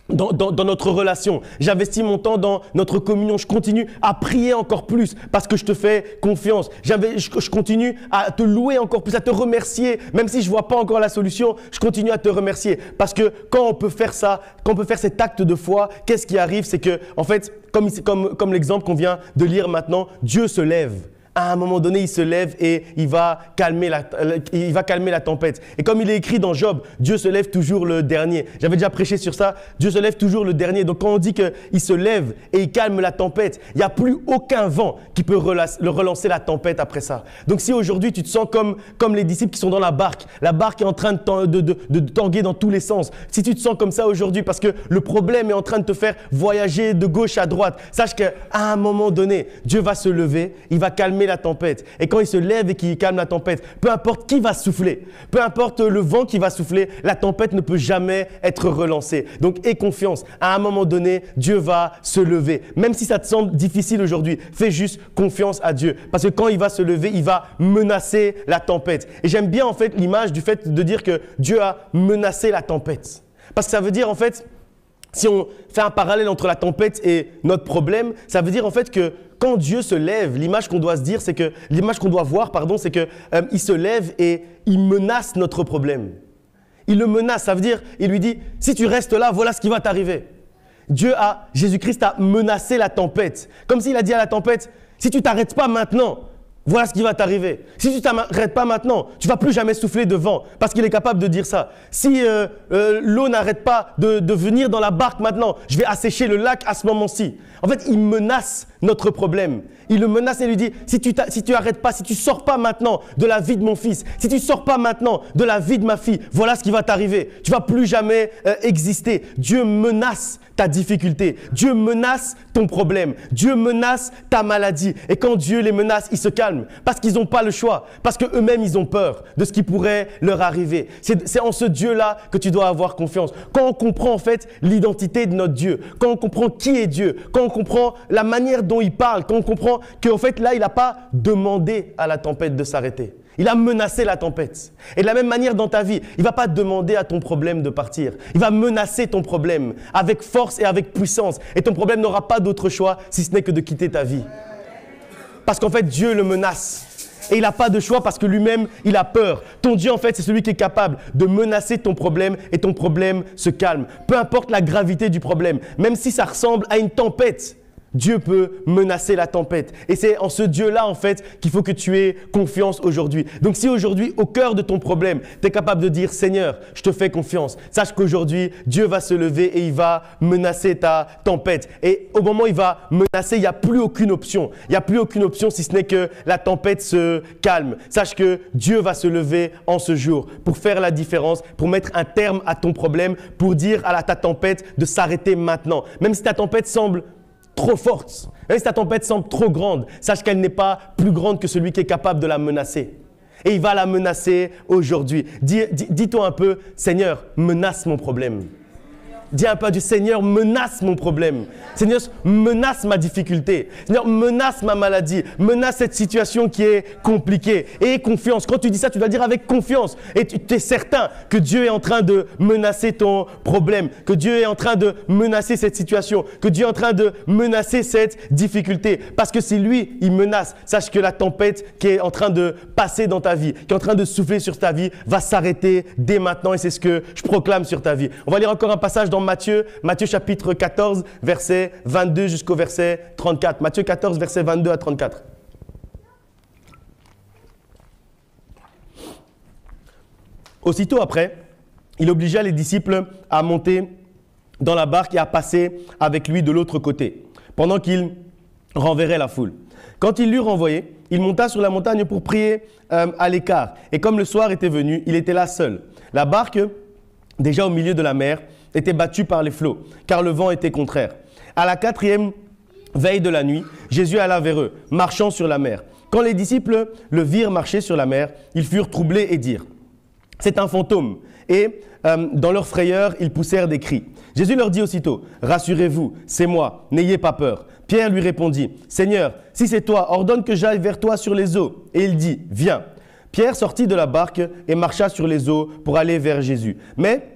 notre relation. J'investis mon temps dans notre communion. Je continue à prier encore plus parce que je te fais confiance. Je continue à te louer encore plus, à te remercier. Même si je ne vois pas encore la solution, je continue à te remercier. Parce que quand on peut faire ça, quand on peut faire cet acte de foi, qu'est-ce qui arrive? C'est que, en fait, comme l'exemple qu'on vient de lire maintenant, Dieu se lève. À un moment donné, il se lève et il va calmer la tempête. Et comme il est écrit dans Job, Dieu se lève toujours le dernier. J'avais déjà prêché sur ça. Dieu se lève toujours le dernier. Donc quand on dit qu'il se lève et il calme la tempête, il n'y a plus aucun vent qui peut relancer la tempête après ça. Donc si aujourd'hui tu te sens comme les disciples qui sont dans la barque est en train de tanguer dans tous les sens. Si tu te sens comme ça aujourd'hui parce que le problème est en train de te faire voyager de gauche à droite, sache qu'à un moment donné, Dieu va se lever, il va calmer calmer la tempête. Et quand il se lève et qu'il calme la tempête, peu importe qui va souffler, peu importe le vent qui va souffler, la tempête ne peut jamais être relancée. Donc aie confiance, à un moment donné, Dieu va se lever. Même si ça te semble difficile aujourd'hui, fais juste confiance à Dieu. Parce que quand il va se lever, il va menacer la tempête. Et j'aime bien en fait l'image du fait de dire que Dieu a menacé la tempête. Parce que ça veut dire en fait, si on fait un parallèle entre la tempête et notre problème, ça veut dire en fait que quand Dieu se lève, l'image qu'on doit voir, c'est que il se lève et il menace notre problème. Il le menace, ça veut dire, il lui dit, si tu restes là, voilà ce qui va t'arriver. Jésus-Christ a menacé la tempête. Comme s'il a dit à la tempête, si tu t'arrêtes pas maintenant, voilà ce qui va t'arriver. Si tu ne t'arrêtes pas maintenant, tu ne vas plus jamais souffler de vent parce qu'il est capable de dire ça. Si l'eau n'arrête pas de venir dans la barque maintenant, je vais assécher le lac à ce moment-ci. En fait, il menace notre problème. Il le menace et lui dit, si tu n'arrêtes pas, si tu ne sors pas maintenant de la vie de mon fils, si tu ne sors pas maintenant de la vie de ma fille, voilà ce qui va t'arriver. Tu ne vas plus jamais exister. Dieu menace ta difficulté. Dieu menace ton problème. Dieu menace ta maladie. Et quand Dieu les menace, ils se calment parce qu'ils n'ont pas le choix, parce qu'eux-mêmes, ils ont peur de ce qui pourrait leur arriver. C'est en ce Dieu-là que tu dois avoir confiance. Quand on comprend en fait l'identité de notre Dieu, quand on comprend qui est Dieu, quand on comprend la manière dont il parle, quand on comprend qu'en fait là, il n'a pas demandé à la tempête de s'arrêter. Il a menacé la tempête. Et de la même manière dans ta vie, il ne va pas demander à ton problème de partir. Il va menacer ton problème avec force et avec puissance. Et ton problème n'aura pas d'autre choix si ce n'est que de quitter ta vie. Parce qu'en fait, Dieu le menace. Et il n'a pas de choix parce que lui-même, il a peur. Ton Dieu, en fait, c'est celui qui est capable de menacer ton problème et ton problème se calme. Peu importe la gravité du problème, même si ça ressemble à une tempête, Dieu peut menacer la tempête. Et c'est en ce Dieu-là, en fait, qu'il faut que tu aies confiance aujourd'hui. Donc si aujourd'hui, au cœur de ton problème, tu es capable de dire « Seigneur, je te fais confiance », sache qu'aujourd'hui, Dieu va se lever et il va menacer ta tempête. Et au moment où il va menacer, il n'y a plus aucune option. Il n'y a plus aucune option si ce n'est que la tempête se calme. Sache que Dieu va se lever en ce jour pour faire la différence, pour mettre un terme à ton problème, pour dire à ta tempête de s'arrêter maintenant. Même si ta tempête semble trop forte, même si ta tempête semble trop grande, sache qu'elle n'est pas plus grande que celui qui est capable de la menacer. Et il va la menacer aujourd'hui. Dis-toi un peu, Seigneur, menace mon problème. Dis un peu du Seigneur, menace mon problème. Seigneur, menace ma difficulté. Seigneur, menace ma maladie. Menace cette situation qui est compliquée. Et aie confiance. Quand tu dis ça, tu dois dire avec confiance. Et tu es certain que Dieu est en train de menacer ton problème. Que Dieu est en train de menacer cette situation. Que Dieu est en train de menacer cette difficulté. Parce que si lui, il menace, sache que la tempête qui est en train de passer dans ta vie, qui est en train de souffler sur ta vie, va s'arrêter dès maintenant. Et c'est ce que je proclame sur ta vie. On va lire encore un passage dans Matthieu chapitre 14, verset 22 jusqu'au verset 34. Matthieu 14, verset 22 à 34. Aussitôt après, il obligea les disciples à monter dans la barque et à passer avec lui de l'autre côté, pendant qu'il renverrait la foule. Quand il l'eut renvoyé, il monta sur la montagne pour prier à l'écart. Et comme le soir était venu, il était là seul. La barque, déjà au milieu de la mer, était battue par les flots, car le vent était contraire. À la 4e veille de la nuit, Jésus alla vers eux, marchant sur la mer. Quand les disciples le virent marcher sur la mer, ils furent troublés et dirent « C'est un fantôme !» Et dans leur frayeur, ils poussèrent des cris. Jésus leur dit aussitôt « Rassurez-vous, c'est moi, n'ayez pas peur. » Pierre lui répondit « Seigneur, si c'est toi, ordonne que j'aille vers toi sur les eaux. » Et il dit « Viens !» Pierre sortit de la barque et marcha sur les eaux pour aller vers Jésus. Mais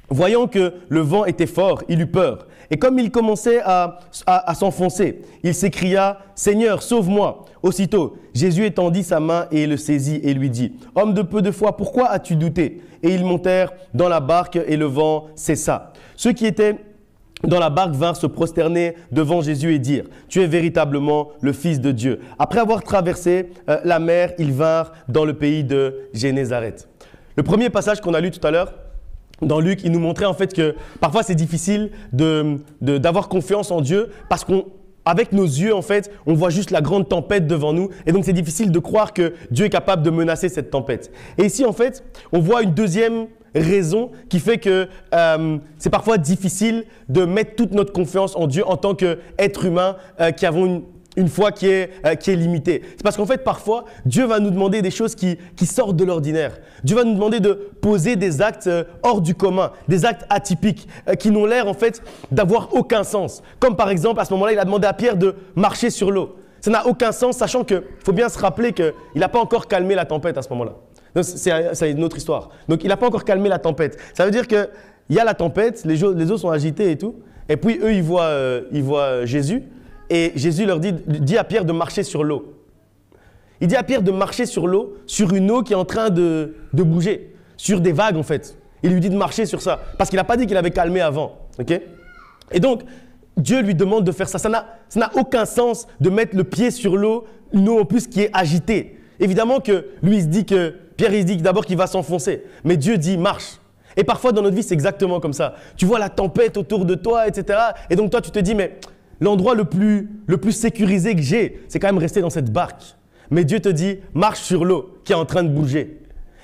voyant que le vent était fort, il eut peur. Et comme il commençait à s'enfoncer, il s'écria « Seigneur, sauve-moi » Aussitôt, Jésus étendit sa main et le saisit et lui dit « Homme de peu de foi, pourquoi as-tu douté ?» Et ils montèrent dans la barque et le vent cessa. Ceux qui étaient dans la barque vinrent se prosterner devant Jésus et dire « Tu es véritablement le Fils de Dieu. » Après avoir traversé la mer, ils vinrent dans le pays de Génézareth. Le premier passage qu'on a lu tout à l'heure, dans Luc, il nous montrait en fait que parfois c'est difficile d'avoir confiance en Dieu parce qu'avec nos yeux, en fait, on voit juste la grande tempête devant nous et donc c'est difficile de croire que Dieu est capable de menacer cette tempête. Et ici, en fait, on voit une deuxième raison qui fait que c'est parfois difficile de mettre toute notre confiance en Dieu en tant qu'être humain qui avons une foi qui est limitée. C'est parce qu'en fait, parfois, Dieu va nous demander des choses qui sortent de l'ordinaire. Dieu va nous demander de poser des actes hors du commun, des actes atypiques, qui n'ont l'air en fait d'avoir aucun sens. Comme par exemple, à ce moment-là, il a demandé à Pierre de marcher sur l'eau. Ça n'a aucun sens, sachant qu'il faut bien se rappeler qu'il n'a pas encore calmé la tempête à ce moment-là. C'est une autre histoire. Donc, il n'a pas encore calmé la tempête. Ça veut dire qu'il y a la tempête, les eaux sont agitées et tout, et puis eux, ils voient Jésus. Et Jésus leur dit à Pierre de marcher sur l'eau. Il dit à Pierre de marcher sur l'eau, sur une eau qui est en train de bouger, sur des vagues en fait. Il lui dit de marcher sur ça, parce qu'il n'a pas dit qu'il avait calmé avant. Okay? Et donc, Dieu lui demande de faire ça. Ça n'a aucun sens de mettre le pied sur l'eau, une eau en plus qui est agitée. Évidemment que lui, Pierre, il se dit d'abord qu'il va s'enfoncer. Mais Dieu dit marche. Et parfois dans notre vie, c'est exactement comme ça. Tu vois la tempête autour de toi, etc. Et donc toi, tu te dis, mais l'endroit le plus sécurisé que j'ai, c'est quand même rester dans cette barque. Mais Dieu te dit, marche sur l'eau qui est en train de bouger.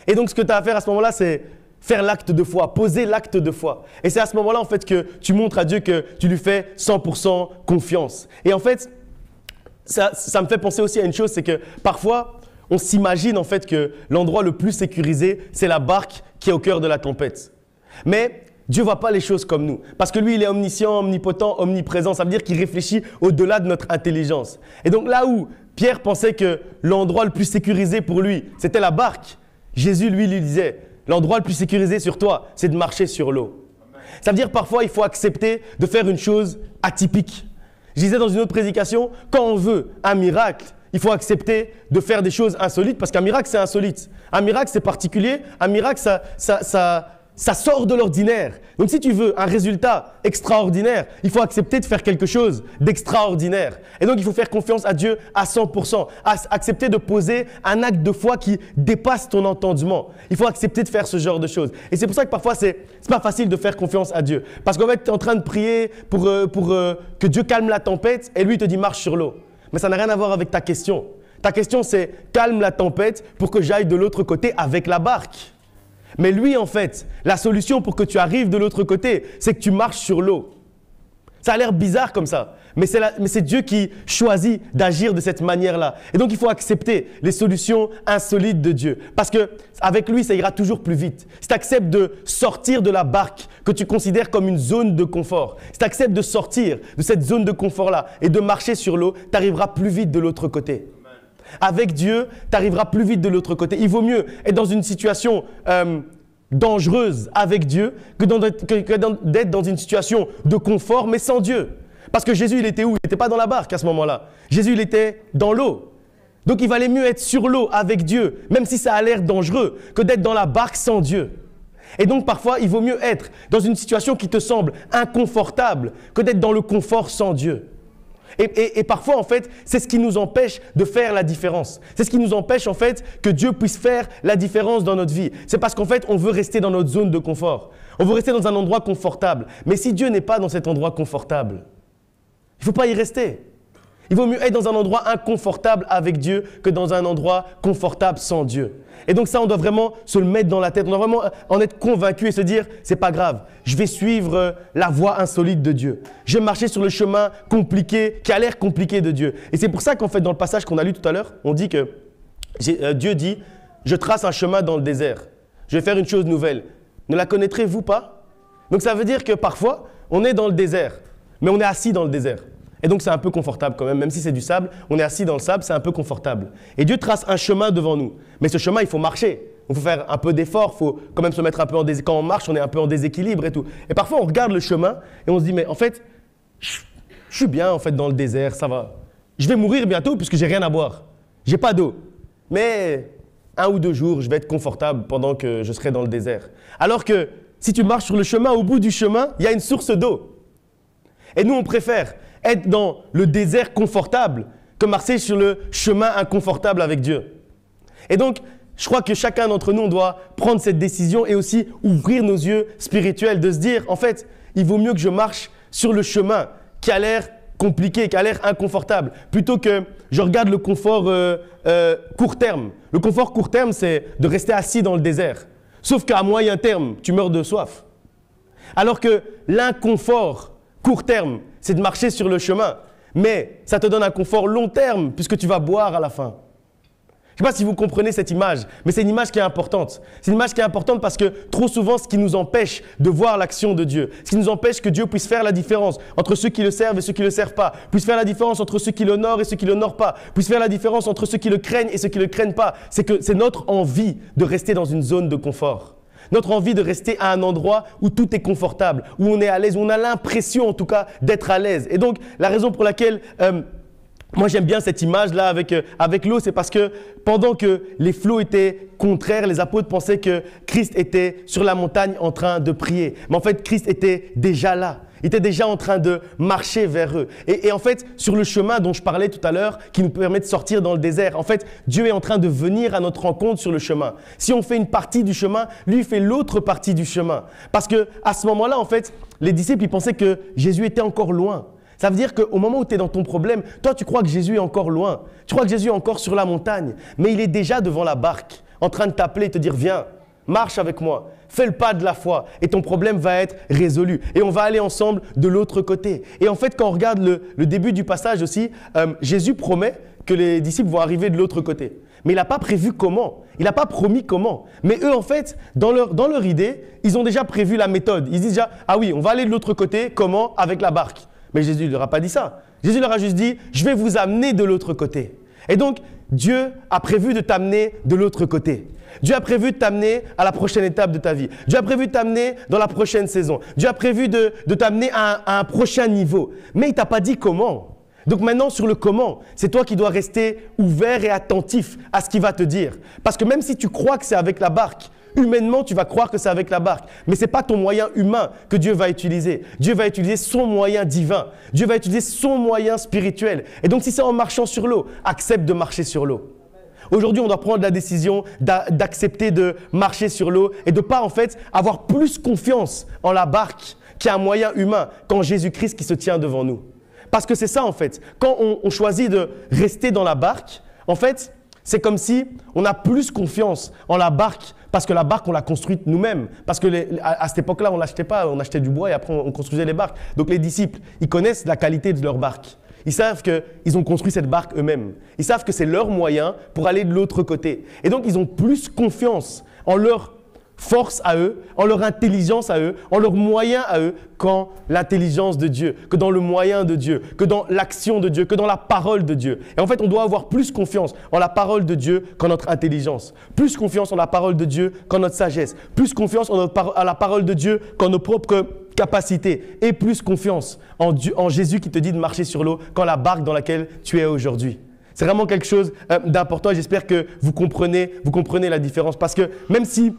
Et donc, ce que tu as à faire à ce moment-là, c'est faire l'acte de foi, poser l'acte de foi. Et c'est à ce moment-là, en fait, que tu montres à Dieu que tu lui fais 100% confiance. Et en fait, ça me fait penser aussi à une chose, c'est que parfois, on s'imagine en fait que l'endroit le plus sécurisé, c'est la barque qui est au cœur de la tempête. Mais Dieu ne voit pas les choses comme nous. Parce que lui, il est omniscient, omnipotent, omniprésent. Ça veut dire qu'il réfléchit au-delà de notre intelligence. Et donc là où Pierre pensait que l'endroit le plus sécurisé pour lui, c'était la barque, Jésus, lui disait, l'endroit le plus sécurisé sur toi, c'est de marcher sur l'eau. Ça veut dire parfois, il faut accepter de faire une chose atypique. Je disais dans une autre prédication, quand on veut un miracle, il faut accepter de faire des choses insolites parce qu'un miracle, c'est insolite. Un miracle, c'est particulier. Un miracle, ça sort de l'ordinaire. Donc, si tu veux un résultat extraordinaire, il faut accepter de faire quelque chose d'extraordinaire. Et donc, il faut faire confiance à Dieu à 100%. Accepter de poser un acte de foi qui dépasse ton entendement. Il faut accepter de faire ce genre de choses. Et c'est pour ça que parfois, c'est pas facile de faire confiance à Dieu. Parce qu'en fait, tu es en train de prier pour que Dieu calme la tempête et lui, il te dit marche sur l'eau. Mais ça n'a rien à voir avec ta question. Ta question, c'est calme la tempête pour que j'aille de l'autre côté avec la barque. Mais lui, en fait, la solution pour que tu arrives de l'autre côté, c'est que tu marches sur l'eau. Ça a l'air bizarre comme ça, mais c'est Dieu qui choisit d'agir de cette manière-là. Et donc, il faut accepter les solutions insolites de Dieu. Parce qu'avec lui, ça ira toujours plus vite. Si tu acceptes de sortir de la barque que tu considères comme une zone de confort, si tu acceptes de sortir de cette zone de confort-là et de marcher sur l'eau, tu arriveras plus vite de l'autre côté. Avec Dieu, tu arriveras plus vite de l'autre côté. Il vaut mieux être dans une situation dangereuse avec Dieu que d'être dans une situation de confort mais sans Dieu. Parce que Jésus, il était où? Il n'était pas dans la barque à ce moment-là. Jésus, il était dans l'eau. Donc, il valait mieux être sur l'eau avec Dieu, même si ça a l'air dangereux, que d'être dans la barque sans Dieu. Et donc, parfois, il vaut mieux être dans une situation qui te semble inconfortable que d'être dans le confort sans Dieu. Et parfois, en fait, c'est ce qui nous empêche de faire la différence. C'est ce qui nous empêche, en fait, que Dieu puisse faire la différence dans notre vie. C'est parce qu'en fait, on veut rester dans notre zone de confort. On veut rester dans un endroit confortable. Mais si Dieu n'est pas dans cet endroit confortable, il ne faut pas y rester. Il vaut mieux être dans un endroit inconfortable avec Dieu que dans un endroit confortable sans Dieu. Et donc ça, on doit vraiment se le mettre dans la tête. On doit vraiment en être convaincu et se dire, c'est pas grave, je vais suivre la voie insolite de Dieu. Je vais marcher sur le chemin compliqué, qui a l'air compliqué de Dieu. Et c'est pour ça qu'en fait, dans le passage qu'on a lu tout à l'heure, on dit que Dieu dit, je trace un chemin dans le désert. Je vais faire une chose nouvelle. Ne la connaîtrez-vous pas? Donc ça veut dire que parfois, on est dans le désert, mais on est assis dans le désert. Et donc, c'est un peu confortable quand même si c'est du sable, on est assis dans le sable, c'est un peu confortable. Et Dieu trace un chemin devant nous. Mais ce chemin, il faut marcher. Il faut faire un peu d'effort, il faut quand même se mettre un peu en déséquilibre. Quand on marche, on est un peu en déséquilibre et tout. Et parfois, on regarde le chemin et on se dit, mais en fait, je suis bien en fait dans le désert, ça va. Je vais mourir bientôt puisque j'ai rien à boire. J'ai pas d'eau. Mais 1 ou 2 jours, je vais être confortable pendant que je serai dans le désert. Alors que si tu marches sur le chemin, au bout du chemin, il y a une source d'eau. Et nous, on préfère être dans le désert confortable que marcher sur le chemin inconfortable avec Dieu. Et donc, je crois que chacun d'entre nous, on doit prendre cette décision et aussi ouvrir nos yeux spirituels, de se dire, en fait, il vaut mieux que je marche sur le chemin qui a l'air compliqué, qui a l'air inconfortable, plutôt que je regarde le confort court terme. Le confort court terme, c'est de rester assis dans le désert. Sauf qu'à moyen terme, tu meurs de soif. Alors que l'inconfort court terme, c'est de marcher sur le chemin. mais ça te donne un confort long terme puisque tu vas boire à la fin. Je ne sais pas si vous comprenez cette image, mais c'est une image qui est importante. C'est une image qui est importante parce que trop souvent, ce qui nous empêche de voir l'action de Dieu, ce qui nous empêche que Dieu puisse faire la différence entre ceux qui le servent et ceux qui ne le servent pas, puisse faire la différence entre ceux qui l'honorent et ceux qui ne l'honorent pas, puisse faire la différence entre ceux qui le craignent et ceux qui ne le craignent pas, c'est que c'est notre envie de rester dans une zone de confort. Notre envie de rester à un endroit où tout est confortable, où on est à l'aise, où on a l'impression en tout cas d'être à l'aise. Et donc, la raison pour laquelle moi, j'aime bien cette image-là avec l'eau, c'est parce que pendant que les flots étaient contraires, les apôtres pensaient que Christ était sur la montagne en train de prier. Mais en fait, Christ était déjà là. Il était déjà en train de marcher vers eux. Et en fait, sur le chemin dont je parlais tout à l'heure, qui nous permet de sortir dans le désert, en fait, Dieu est en train de venir à notre rencontre sur le chemin. Si on fait une partie du chemin, lui fait l'autre partie du chemin. Parce qu'à ce moment-là, en fait, les disciples, ils pensaient que Jésus était encore loin. Ça veut dire qu'au moment où tu es dans ton problème, toi, tu crois que Jésus est encore loin. Tu crois que Jésus est encore sur la montagne. Mais il est déjà devant la barque, en train de t'appeler et te dire « Viens, marche avec moi, fais le pas de la foi et ton problème va être résolu. » Et on va aller ensemble de l'autre côté. Et en fait, quand on regarde le début du passage aussi, Jésus promet que les disciples vont arriver de l'autre côté. Mais il n'a pas prévu comment. Il n'a pas promis comment. Mais eux, en fait, dans leur idée, ils ont déjà prévu la méthode. Ils disent déjà « Ah oui, on va aller de l'autre côté. Comment ? Avec la barque. » Mais Jésus ne leur a pas dit ça. Jésus leur a juste dit « Je vais vous amener de l'autre côté. » Et donc, Dieu a prévu de t'amener de l'autre côté. Dieu a prévu de t'amener à la prochaine étape de ta vie. Dieu a prévu de t'amener dans la prochaine saison. Dieu a prévu de t'amener à un prochain niveau. Mais il ne t'a pas dit comment. Donc maintenant, sur le comment, c'est toi qui dois rester ouvert et attentif à ce qu'il va te dire. Parce que même si tu crois que c'est avec la barque, humainement, tu vas croire que c'est avec la barque. Mais ce n'est pas ton moyen humain que Dieu va utiliser. Dieu va utiliser son moyen divin. Dieu va utiliser son moyen spirituel. Et donc, si c'est en marchant sur l'eau, accepte de marcher sur l'eau. Aujourd'hui, on doit prendre la décision d'accepter de marcher sur l'eau et de ne pas en fait avoir plus confiance en la barque qu'un moyen humain, qu'en Jésus-Christ qui se tient devant nous. Parce que c'est ça en fait. Quand on choisit de rester dans la barque, en fait, c'est comme si on a plus confiance en la barque parce que la barque, on l'a construite nous-mêmes. Parce que à cette époque-là, on ne l'achetait pas, on achetait du bois et après on construisait les barques. Donc les disciples, ils connaissent la qualité de leur barque. Ils savent qu'ils ont construit cette barque eux-mêmes. Ils savent que c'est leur moyen pour aller de l'autre côté. Et donc, ils ont plus confiance en leur force à eux, en leur intelligence à eux, en leurs moyens à eux, qu'en l'intelligence de Dieu, que dans le moyen de Dieu, que dans l'action de Dieu, que dans la parole de Dieu. Et en fait, on doit avoir plus confiance en la parole de Dieu qu'en notre intelligence, plus confiance en la parole de Dieu qu'en notre sagesse, plus confiance en la parole de Dieu qu'en nos propres capacités, et plus confiance en Jésus qui te dit de marcher sur l'eau qu'en la barque dans laquelle tu es aujourd'hui. C'est vraiment quelque chose d'important et j'espère que vous comprenez la différence. Parce que même si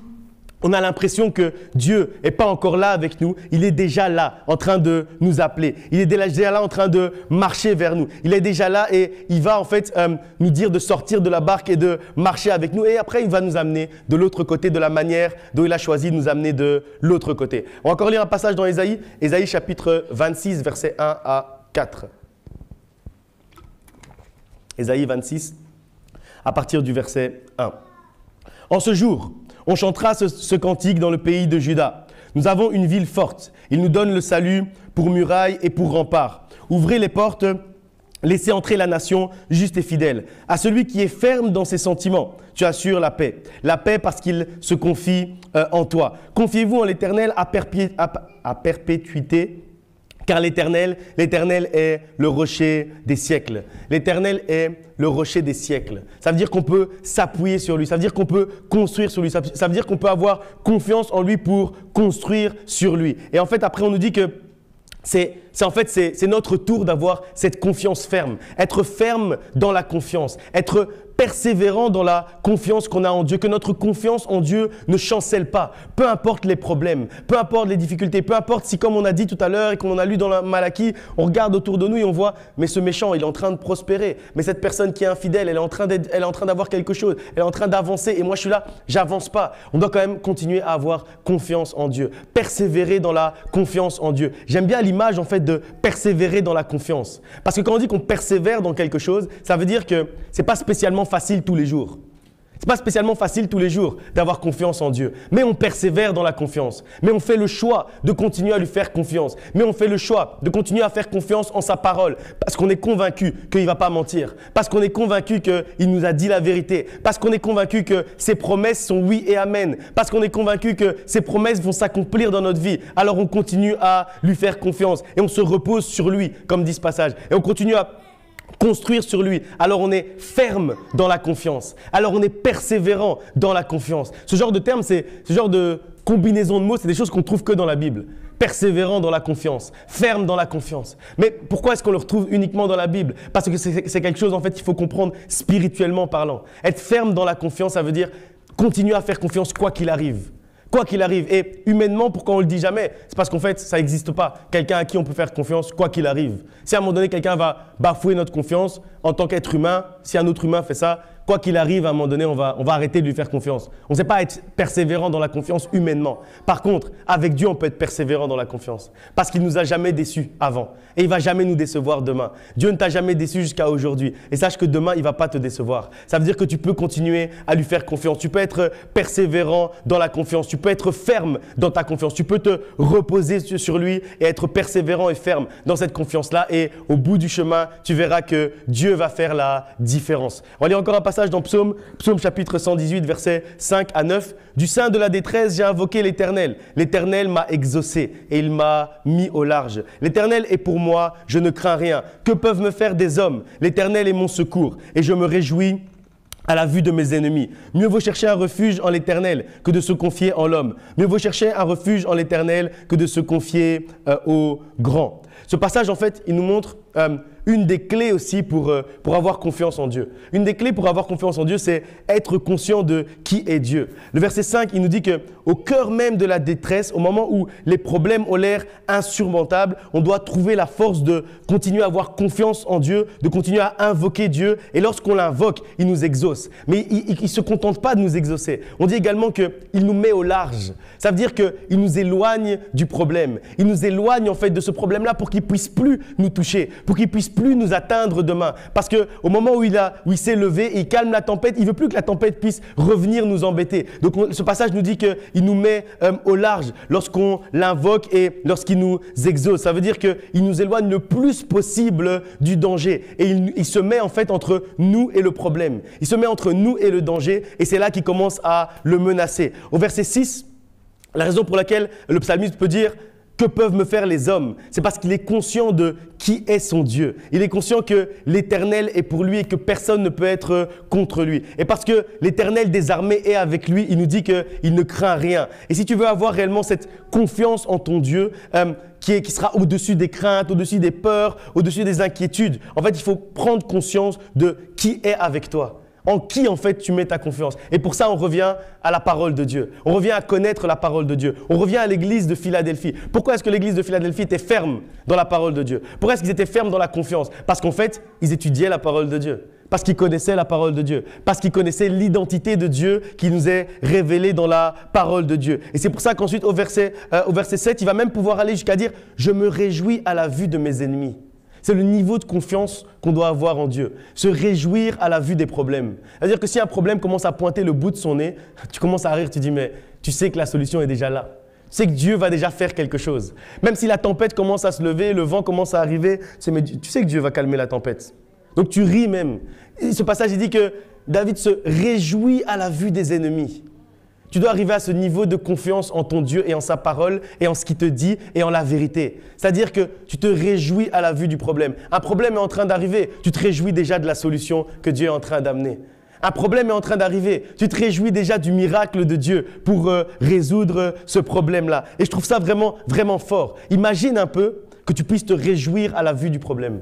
on a l'impression que Dieu n'est pas encore là avec nous, il est déjà là en train de nous appeler. Il est déjà là en train de marcher vers nous. Il est déjà là et il va en fait nous dire de sortir de la barque et de marcher avec nous. Et après, il va nous amener de l'autre côté de la manière dont il a choisi de nous amener de l'autre côté. On va encore lire un passage dans Ésaïe, Ésaïe chapitre 26, versets 1 à 4. Ésaïe 26, à partir du verset 1. En ce jour, on chantera ce cantique dans le pays de Juda. Nous avons une ville forte. Il nous donne le salut pour muraille et pour rempart. Ouvrez les portes, laissez entrer la nation juste et fidèle. À celui qui est ferme dans ses sentiments, tu assures la paix. La paix parce qu'il se confie en toi. Confiez-vous en l'Éternel à perpétuité. Car l'Éternel est le rocher des siècles. L'Éternel est le rocher des siècles. Ça veut dire qu'on peut s'appuyer sur lui. Ça veut dire qu'on peut construire sur lui. Ça veut dire qu'on peut avoir confiance en lui pour construire sur lui. Et en fait, après, on nous dit que c'est notre tour d'avoir cette confiance ferme. Être ferme dans la confiance. Être persévérant dans la confiance qu'on a en Dieu, que notre confiance en Dieu ne chancelle pas, peu importe les problèmes, peu importe les difficultés, peu importe si, comme on a dit tout à l'heure et comme on a lu dans la Malachie, on regarde autour de nous et on voit, mais ce méchant, il est en train de prospérer, mais cette personne qui est infidèle, elle est en train d'avoir quelque chose, elle est en train d'avancer et moi je suis là, j'avance pas. On doit quand même continuer à avoir confiance en Dieu, persévérer dans la confiance en Dieu. J'aime bien l'image en fait de persévérer dans la confiance, parce que quand on dit qu'on persévère dans quelque chose, ça veut dire que c'est pas spécialement facile tous les jours. Ce n'est pas spécialement facile tous les jours d'avoir confiance en Dieu. Mais on persévère dans la confiance. Mais on fait le choix de continuer à lui faire confiance. Mais on fait le choix de continuer à faire confiance en sa parole. Parce qu'on est convaincu qu'il ne va pas mentir. Parce qu'on est convaincu qu'il nous a dit la vérité. Parce qu'on est convaincu que ses promesses sont oui et amen. Parce qu'on est convaincu que ses promesses vont s'accomplir dans notre vie. Alors on continue à lui faire confiance. Et on se repose sur lui, comme dit ce passage. Et on continue à construire sur lui. Alors on est ferme dans la confiance. Alors on est persévérant dans la confiance. Ce genre de terme, ce genre de combinaison de mots, c'est des choses qu'on trouve que dans la Bible. Persévérant dans la confiance, ferme dans la confiance. Mais pourquoi est-ce qu'on le retrouve uniquement dans la Bible? Parce que c'est quelque chose en fait qu'il faut comprendre spirituellement parlant. Être ferme dans la confiance, ça veut dire continuer à faire confiance quoi qu'il arrive. Quoi qu'il arrive. Et humainement, pourquoi on ne le dit jamais? C'est parce qu'en fait, ça n'existe pas. Quelqu'un à qui on peut faire confiance quoi qu'il arrive. Si à un moment donné, quelqu'un va bafouer notre confiance en tant qu'être humain, si un autre humain fait ça, quoi qu'il arrive, à un moment donné, on va arrêter de lui faire confiance. On ne sait pas être persévérant dans la confiance humainement. Par contre, avec Dieu, on peut être persévérant dans la confiance. Parce qu'il ne nous a jamais déçus avant. Et il ne va jamais nous décevoir demain. Dieu ne t'a jamais déçu jusqu'à aujourd'hui. Et sache que demain, il ne va pas te décevoir. Ça veut dire que tu peux continuer à lui faire confiance. Tu peux être persévérant dans la confiance. Tu peux être ferme dans ta confiance. Tu peux te reposer sur lui et être persévérant et ferme dans cette confiance-là. Et au bout du chemin, tu verras que Dieu va faire la différence. On va lire encore un passage dans Psaume chapitre 118, versets 5 à 9. « Du sein de la détresse, j'ai invoqué l'Éternel. L'Éternel m'a exaucé et il m'a mis au large. L'Éternel est pour moi, je ne crains rien. Que peuvent me faire des hommes? L'Éternel est mon secours et je me réjouis à la vue de mes ennemis. Mieux vaut chercher un refuge en l'Éternel que de se confier en l'homme. Mieux vaut chercher un refuge en l'Éternel que de se confier au grand. » Ce passage, en fait, il nous montre une des clés aussi pour avoir confiance en Dieu. Une des clés pour avoir confiance en Dieu, c'est être conscient de qui est Dieu. Le verset 5, il nous dit qu'au cœur même de la détresse, au moment où les problèmes ont l'air insurmontables, on doit trouver la force de continuer à avoir confiance en Dieu, de continuer à invoquer Dieu. Et lorsqu'on l'invoque, il nous exauce. Mais il ne se contente pas de nous exaucer. On dit également qu'il nous met au large. Ça veut dire qu'il nous éloigne du problème. Il nous éloigne en fait de ce problème-là pour qu'il ne puisse plus nous toucher, pour qu'il ne puisse plus nous atteindre demain. Parce qu'au moment où il s'est levé et il calme la tempête, il ne veut plus que la tempête puisse revenir nous embêter. Donc ce passage nous dit qu'il nous met au large lorsqu'on l'invoque et lorsqu'il nous exauce. Ça veut dire qu'il nous éloigne le plus possible du danger. Et il se met en fait entre nous et le problème. Il se met entre nous et le danger et c'est là qu'il commence à le menacer. Au verset 6, la raison pour laquelle le psalmiste peut dire « Que peuvent me faire les hommes ?» C'est parce qu'il est conscient de qui est son Dieu. Il est conscient que l'Éternel est pour lui et que personne ne peut être contre lui. Et parce que l'Éternel des armées est avec lui, il nous dit qu'il ne craint rien. Et si tu veux avoir réellement cette confiance en ton Dieu, qui sera au-dessus des craintes, au-dessus des peurs, au-dessus des inquiétudes, en fait, il faut prendre conscience de qui est avec toi. En qui, en fait, tu mets ta confiance. Et pour ça, on revient à la parole de Dieu. On revient à connaître la parole de Dieu. On revient à l'église de Philadelphie. Pourquoi est-ce que l'église de Philadelphie était ferme dans la parole de Dieu? Pourquoi est-ce qu'ils étaient fermes dans la confiance? Parce qu'en fait, ils étudiaient la parole de Dieu. Parce qu'ils connaissaient la parole de Dieu. Parce qu'ils connaissaient l'identité de Dieu qui nous est révélée dans la parole de Dieu. Et c'est pour ça qu'ensuite, au verset 7, il va même pouvoir aller jusqu'à dire « Je me réjouis à la vue de mes ennemis ». C'est le niveau de confiance qu'on doit avoir en Dieu. Se réjouir à la vue des problèmes. C'est-à-dire que si un problème commence à pointer le bout de son nez, tu commences à rire, tu dis mais tu sais que la solution est déjà là. Tu sais que Dieu va déjà faire quelque chose. Même si la tempête commence à se lever, le vent commence à arriver, tu sais que Dieu va calmer la tempête. Donc tu ris même. Et ce passage, il dit que David se réjouit à la vue des ennemis. Tu dois arriver à ce niveau de confiance en ton Dieu et en sa parole et en ce qu'il te dit et en la vérité. C'est-à-dire que tu te réjouis à la vue du problème. Un problème est en train d'arriver, tu te réjouis déjà de la solution que Dieu est en train d'amener. Un problème est en train d'arriver, tu te réjouis déjà du miracle de Dieu pour résoudre ce problème-là. Et je trouve ça vraiment, vraiment fort. Imagine un peu que tu puisses te réjouir à la vue du problème.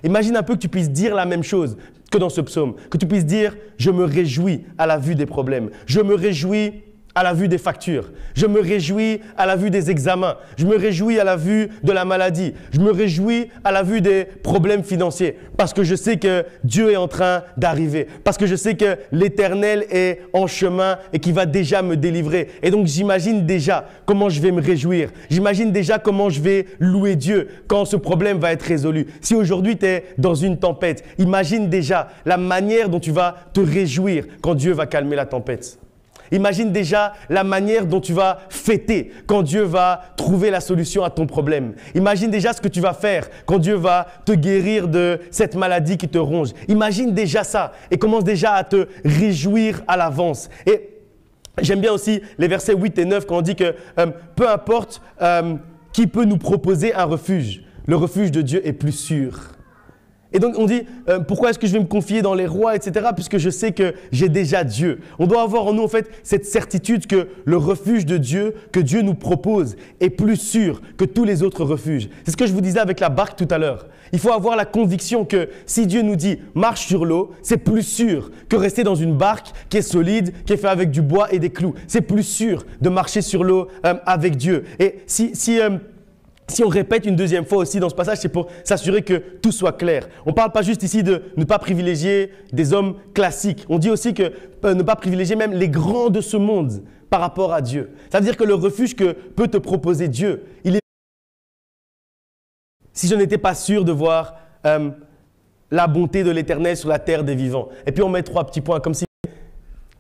Imagine un peu que tu puisses dire la même chose que dans ce psaume, que tu puisses dire « Je me réjouis à la vue des problèmes. Je me réjouis à la vue des factures. Je me réjouis à la vue des examens. Je me réjouis à la vue de la maladie. Je me réjouis à la vue des problèmes financiers. Parce que je sais que Dieu est en train d'arriver. Parce que je sais que l'Éternel est en chemin et qu'il va déjà me délivrer. Et donc, j'imagine déjà comment je vais me réjouir. J'imagine déjà comment je vais louer Dieu quand ce problème va être résolu. Si aujourd'hui, tu es dans une tempête, imagine déjà la manière dont tu vas te réjouir quand Dieu va calmer la tempête. Imagine déjà la manière dont tu vas fêter quand Dieu va trouver la solution à ton problème. Imagine déjà ce que tu vas faire quand Dieu va te guérir de cette maladie qui te ronge. Imagine déjà ça et commence déjà à te réjouir à l'avance. Et j'aime bien aussi les versets 8 et 9 quand on dit que peu importe qui peut nous proposer un refuge, le refuge de Dieu est plus sûr. Et donc, on dit, pourquoi est-ce que je vais me confier dans les rois, etc. puisque je sais que j'ai déjà Dieu. On doit avoir en nous, en fait, cette certitude que le refuge de Dieu, que Dieu nous propose, est plus sûr que tous les autres refuges. C'est ce que je vous disais avec la barque tout à l'heure. Il faut avoir la conviction que si Dieu nous dit « marche sur l'eau », c'est plus sûr que rester dans une barque qui est solide, qui est faite avec du bois et des clous. C'est plus sûr de marcher sur l'eau avec Dieu. Et si on répète une deuxième fois aussi dans ce passage, c'est pour s'assurer que tout soit clair. On ne parle pas juste ici de ne pas privilégier des hommes classiques. On dit aussi que ne pas privilégier même les grands de ce monde par rapport à Dieu. Ça veut dire que le refuge que peut te proposer Dieu, il est… Si je n'étais pas sûr de voir la bonté de l'Éternel sur la terre des vivants. Et puis on met 3 petits points comme si…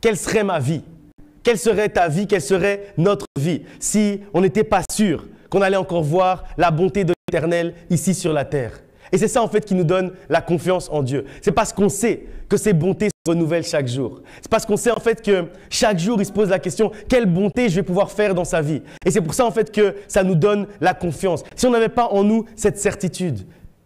Quelle serait ma vie? Quelle serait ta vie? Quelle serait notre vie si on n'était pas sûr qu'on allait encore voir la bonté de l'Éternel ici sur la terre? Et c'est ça en fait qui nous donne la confiance en Dieu. C'est parce qu'on sait que ses bontés se renouvellent chaque jour. C'est parce qu'on sait en fait que chaque jour il se pose la question quelle bonté je vais pouvoir faire dans sa vie. Et c'est pour ça en fait que ça nous donne la confiance. Si on n'avait pas en nous cette certitude,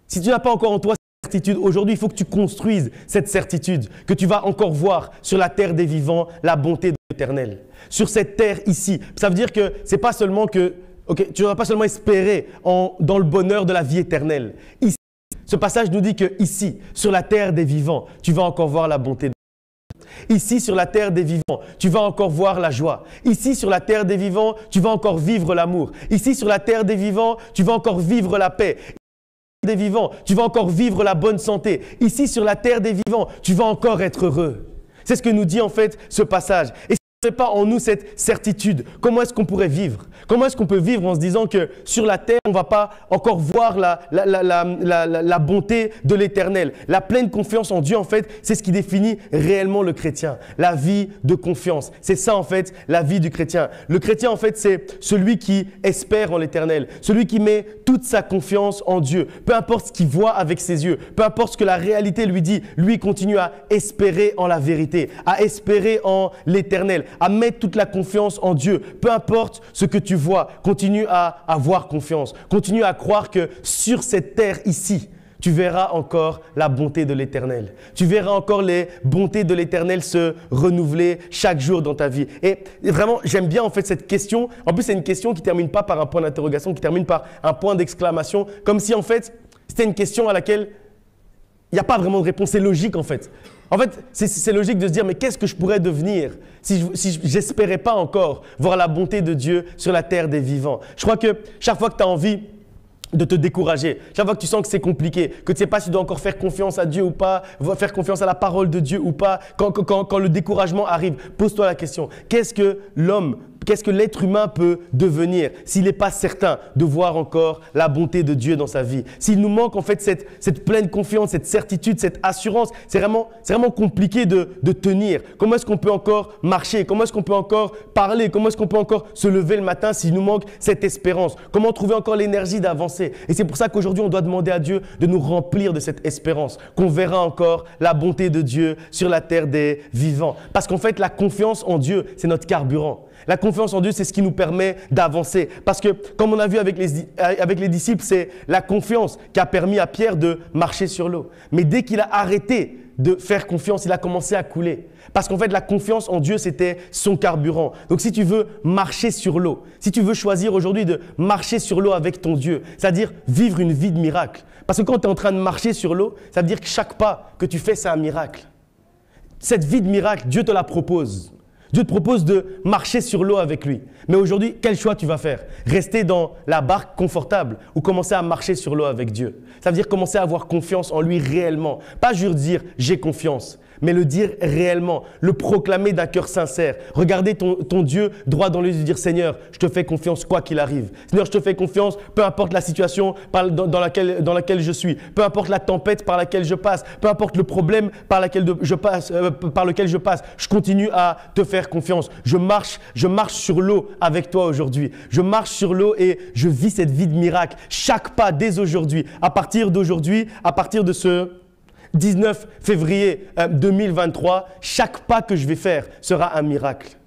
si tu n'as pas encore en toi cette certitude, aujourd'hui il faut que tu construises cette certitude, que tu vas encore voir sur la terre des vivants la bonté de l'Éternel. Sur cette terre ici. Ça veut dire que c'est pas seulement que tu ne vas pas seulement espérer dans le bonheur de la vie éternelle. Ici, ce passage nous dit que ici, sur la terre des vivants, tu vas encore voir la bonté de Dieu. Ici, sur la terre des vivants, tu vas encore voir la joie. Ici, sur la terre des vivants, tu vas encore vivre l'amour. Ici, sur la terre des vivants, tu vas encore vivre la paix. Ici, sur la terre des vivants, tu vas encore vivre la bonne santé. Ici, sur la terre des vivants, tu vas encore être heureux. C'est ce que nous dit en fait ce passage. Et si on n'a pas en nous cette certitude, comment est-ce qu'on pourrait vivre? Comment est-ce qu'on peut vivre en se disant que sur la terre, on ne va pas encore voir la bonté de l'Éternel? La pleine confiance en Dieu, en fait, c'est ce qui définit réellement le chrétien. La vie de confiance. C'est ça, en fait, la vie du chrétien. Le chrétien, en fait, c'est celui qui espère en l'Éternel. Celui qui met toute sa confiance en Dieu. Peu importe ce qu'il voit avec ses yeux. Peu importe ce que la réalité lui dit. Lui continue à espérer en la vérité. À espérer en l'Éternel. À mettre toute la confiance en Dieu. Peu importe ce que tu vois, continue à avoir confiance. Continue à croire que sur cette terre ici, tu verras encore la bonté de l'Éternel. Tu verras encore les bontés de l'Éternel se renouveler chaque jour dans ta vie. Et vraiment, j'aime bien en fait cette question. En plus, c'est une question qui ne termine pas par un point d'interrogation, qui termine par un point d'exclamation. Comme si en fait, c'était une question à laquelle il n'y a pas vraiment de réponse. C'est logique en fait. En fait, c'est logique de se dire, mais qu'est-ce que je pourrais devenir si je n'espérais pas encore voir la bonté de Dieu sur la terre des vivants? Je crois que chaque fois que tu as envie de te décourager, chaque fois que tu sens que c'est compliqué, que tu ne sais pas si tu dois encore faire confiance à Dieu ou pas, faire confiance à la parole de Dieu ou pas, quand le découragement arrive, pose-toi la question, qu'est-ce que l'être humain peut devenir s'il n'est pas certain de voir encore la bonté de Dieu dans sa vie? S'il nous manque en fait cette pleine confiance, cette certitude, cette assurance, c'est vraiment compliqué de tenir. Comment est-ce qu'on peut encore marcher? Comment est-ce qu'on peut encore parler? Comment est-ce qu'on peut encore se lever le matin s'il nous manque cette espérance? Comment trouver encore l'énergie d'avancer? Et c'est pour ça qu'aujourd'hui, on doit demander à Dieu de nous remplir de cette espérance, qu'on verra encore la bonté de Dieu sur la terre des vivants. Parce qu'en fait, la confiance en Dieu, c'est notre carburant. La confiance en Dieu, c'est ce qui nous permet d'avancer. Parce que, comme on a vu avec les disciples, c'est la confiance qui a permis à Pierre de marcher sur l'eau. Mais dès qu'il a arrêté de faire confiance, il a commencé à couler. Parce qu'en fait, la confiance en Dieu, c'était son carburant. Donc, si tu veux marcher sur l'eau, si tu veux choisir aujourd'hui de marcher sur l'eau avec ton Dieu, c'est-à-dire vivre une vie de miracle. Parce que quand tu es en train de marcher sur l'eau, ça veut dire que chaque pas que tu fais, c'est un miracle. Cette vie de miracle, Dieu te la propose. Dieu te propose de marcher sur l'eau avec lui. Mais aujourd'hui, quel choix tu vas faire? Rester dans la barque confortable ou commencer à marcher sur l'eau avec Dieu? Ça veut dire commencer à avoir confiance en lui réellement. Pas juste dire « j'ai confiance », mais le dire réellement, le proclamer d'un cœur sincère. Regarder ton Dieu droit dans les yeux et dire « Seigneur, je te fais confiance quoi qu'il arrive. Seigneur, je te fais confiance, peu importe la situation dans laquelle je suis, peu importe la tempête par laquelle je passe, peu importe le problème par lequel je passe, je continue à te faire confiance. Je marche sur l'eau avec toi aujourd'hui. Je marche sur l'eau et je vis cette vie de miracle. Chaque pas dès aujourd'hui, à partir de ce 19 février 2023, chaque pas que je vais faire sera un miracle.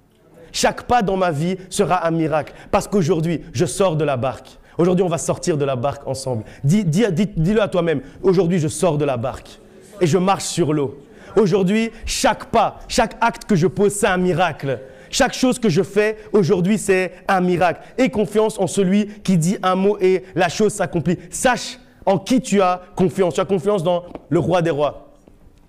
Chaque pas dans ma vie sera un miracle parce qu'aujourd'hui, je sors de la barque. Aujourd'hui, on va sortir de la barque ensemble. Dis-le à toi-même. Aujourd'hui, je sors de la barque et je marche sur l'eau. Aujourd'hui, chaque pas, chaque acte que je pose, c'est un miracle. Chaque chose que je fais aujourd'hui, c'est un miracle. Aie confiance en celui qui dit un mot et la chose s'accomplit. Sache en qui tu as confiance. Tu as confiance dans le roi des rois,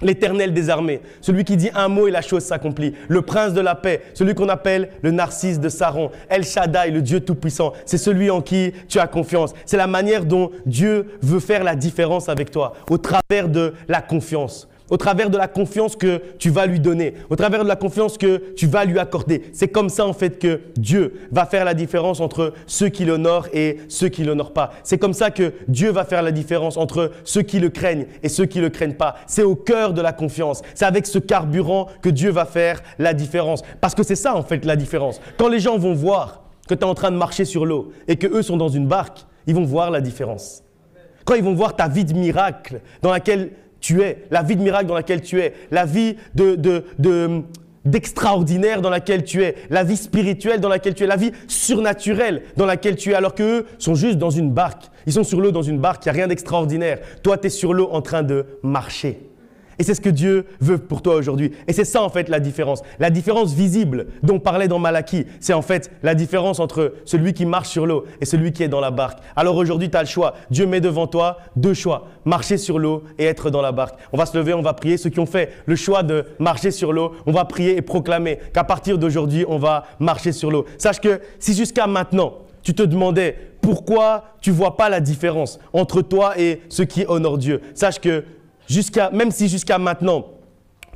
l'Éternel des armées, celui qui dit un mot et la chose s'accomplit. Le prince de la paix, celui qu'on appelle le Narcisse de Saron, El Shaddai, le Dieu Tout-Puissant. C'est celui en qui tu as confiance. C'est la manière dont Dieu veut faire la différence avec toi, au travers de la confiance. Au travers de la confiance que tu vas lui donner, au travers de la confiance que tu vas lui accorder. C'est comme ça en fait que Dieu va faire la différence entre ceux qui l'honorent et ceux qui ne l'honorent pas. C'est comme ça que Dieu va faire la différence entre ceux qui le craignent et ceux qui ne le craignent pas. C'est au cœur de la confiance. C'est avec ce carburant que Dieu va faire la différence. Parce que c'est ça en fait la différence. Quand les gens vont voir que tu es en train de marcher sur l'eau et qu'eux sont dans une barque, ils vont voir la différence. Quand ils vont voir ta vie de miracle dans laquelle tu es, la vie de miracle dans laquelle tu es, la vie d'extraordinaire dans laquelle tu es, la vie spirituelle dans laquelle tu es, la vie surnaturelle dans laquelle tu es, alors qu'eux sont juste dans une barque. Ils sont sur l'eau dans une barque, il n'y a rien d'extraordinaire. Toi, tu es sur l'eau en train de marcher. Et c'est ce que Dieu veut pour toi aujourd'hui. Et c'est ça en fait la différence. La différence visible dont on parlait dans Malachie, c'est en fait la différence entre celui qui marche sur l'eau et celui qui est dans la barque. Alors aujourd'hui, tu as le choix. Dieu met devant toi deux choix. Marcher sur l'eau et être dans la barque. On va se lever, on va prier. Ceux qui ont fait le choix de marcher sur l'eau, on va prier et proclamer qu'à partir d'aujourd'hui, on va marcher sur l'eau. Sache que si jusqu'à maintenant, tu te demandais pourquoi tu ne vois pas la différence entre toi et ceux qui honorent Dieu, sache que même si jusqu'à maintenant,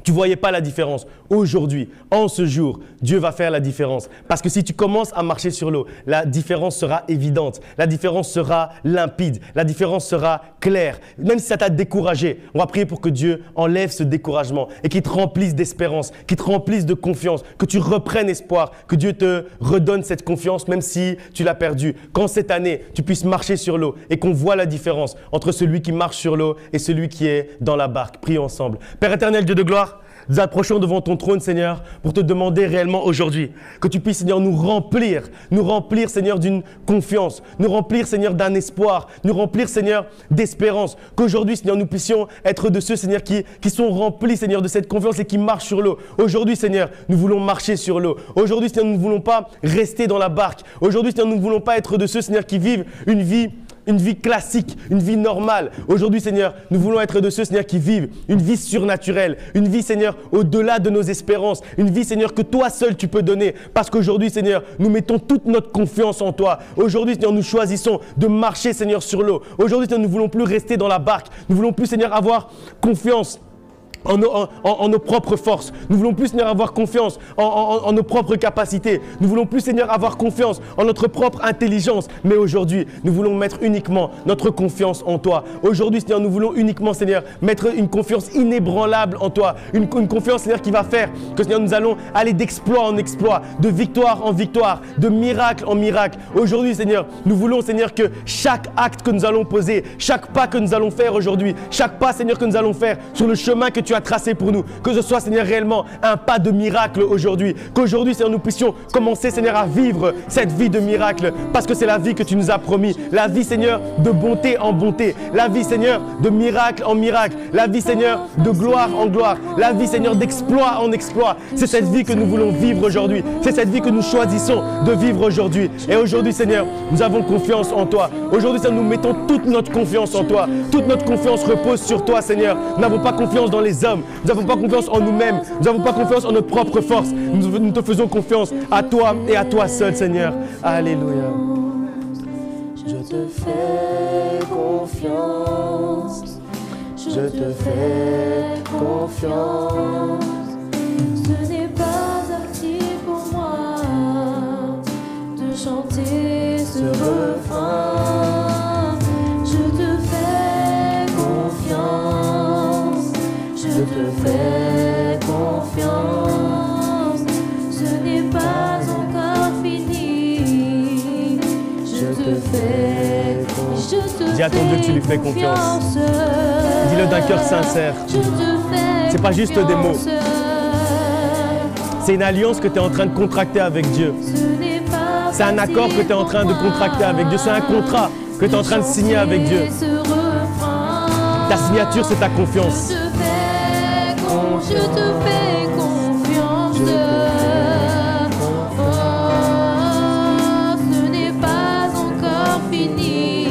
tu ne voyais pas la différence, aujourd'hui, en ce jour, Dieu va faire la différence. Parce que si tu commences à marcher sur l'eau, la différence sera évidente, la différence sera limpide, la différence sera claire. Même si ça t'a découragé, on va prier pour que Dieu enlève ce découragement et qu'il te remplisse d'espérance, qu'il te remplisse de confiance, que tu reprennes espoir, que Dieu te redonne cette confiance même si tu l'as perdue. Quand cette année, tu puisses marcher sur l'eau et qu'on voit la différence entre celui qui marche sur l'eau et celui qui est dans la barque. Prions ensemble. Père éternel, Dieu de gloire, nous approchons devant ton trône, Seigneur, pour te demander réellement aujourd'hui que tu puisses, Seigneur, nous remplir, Seigneur, d'une confiance, nous remplir, Seigneur, d'un espoir, nous remplir, Seigneur, d'espérance. Qu'aujourd'hui, Seigneur, nous puissions être de ceux, Seigneur, qui sont remplis, Seigneur, de cette confiance et qui marchent sur l'eau. Aujourd'hui, Seigneur, nous voulons marcher sur l'eau. Aujourd'hui, Seigneur, nous ne voulons pas rester dans la barque. Aujourd'hui, Seigneur, nous ne voulons pas être de ceux, Seigneur, qui vivent une vie classique, une vie normale. Aujourd'hui, Seigneur, nous voulons être de ceux, Seigneur, qui vivent une vie surnaturelle, une vie, Seigneur, au-delà de nos espérances, une vie, Seigneur, que toi seul tu peux donner. Parce qu'aujourd'hui, Seigneur, nous mettons toute notre confiance en toi. Aujourd'hui, Seigneur, nous choisissons de marcher, Seigneur, sur l'eau. Aujourd'hui, Seigneur, nous ne voulons plus rester dans la barque. Nous ne voulons plus, Seigneur, avoir confiance en nos propres forces. Nous voulons plus, Seigneur, avoir confiance en nos propres capacités. Nous voulons plus, Seigneur, avoir confiance en notre propre intelligence. Mais aujourd'hui, nous voulons mettre uniquement notre confiance en toi. Aujourd'hui, Seigneur, nous voulons uniquement, Seigneur, mettre une confiance inébranlable en toi. Une confiance, Seigneur, qui va faire que, Seigneur, nous allons aller d'exploit en exploit, de victoire en victoire, de miracle en miracle. Aujourd'hui, Seigneur, nous voulons, Seigneur, que chaque acte que nous allons poser, chaque pas que nous allons faire aujourd'hui, chaque pas, Seigneur, que nous allons faire sur le chemin que tu as tracé pour nous, que ce soit, Seigneur, réellement un pas de miracle aujourd'hui. Qu'aujourd'hui, Seigneur, nous puissions commencer, Seigneur, à vivre cette vie de miracle, parce que c'est la vie que tu nous as promis. La vie, Seigneur, de bonté en bonté. La vie, Seigneur, de miracle en miracle. La vie, Seigneur, de gloire en gloire. La vie, Seigneur, d'exploit en exploit. C'est cette vie que nous voulons vivre aujourd'hui. C'est cette vie que nous choisissons de vivre aujourd'hui. Et aujourd'hui, Seigneur, nous avons confiance en toi. Aujourd'hui, Seigneur, nous mettons toute notre confiance en toi. Toute notre confiance repose sur toi, Seigneur. Nous n'avons pas confiance dans les les hommes. Nous n'avons pas confiance en nous-mêmes. Nous n'avons pas confiance en notre propre force. Nous te faisons confiance à toi et à toi seul, Seigneur. Alléluia. Je te fais confiance. Je te fais confiance. Ce n'est pas actif pour moi de chanter ce refrain. Je te fais confiance. Je te fais confiance. Ce n'est pas encore fini. Je te fais confiance. Dis à ton Dieu que tu lui fais confiance. Dis-le d'un cœur sincère. C'est pas juste des mots. C'est une alliance que tu es en train de contracter avec Dieu. C'est un accord que tu es en train de contracter avec Dieu. C'est un contrat que tu es en train de signer avec Dieu. Ta signature, c'est ta confiance. Je te fais confiance. Ce n'est pas encore fini.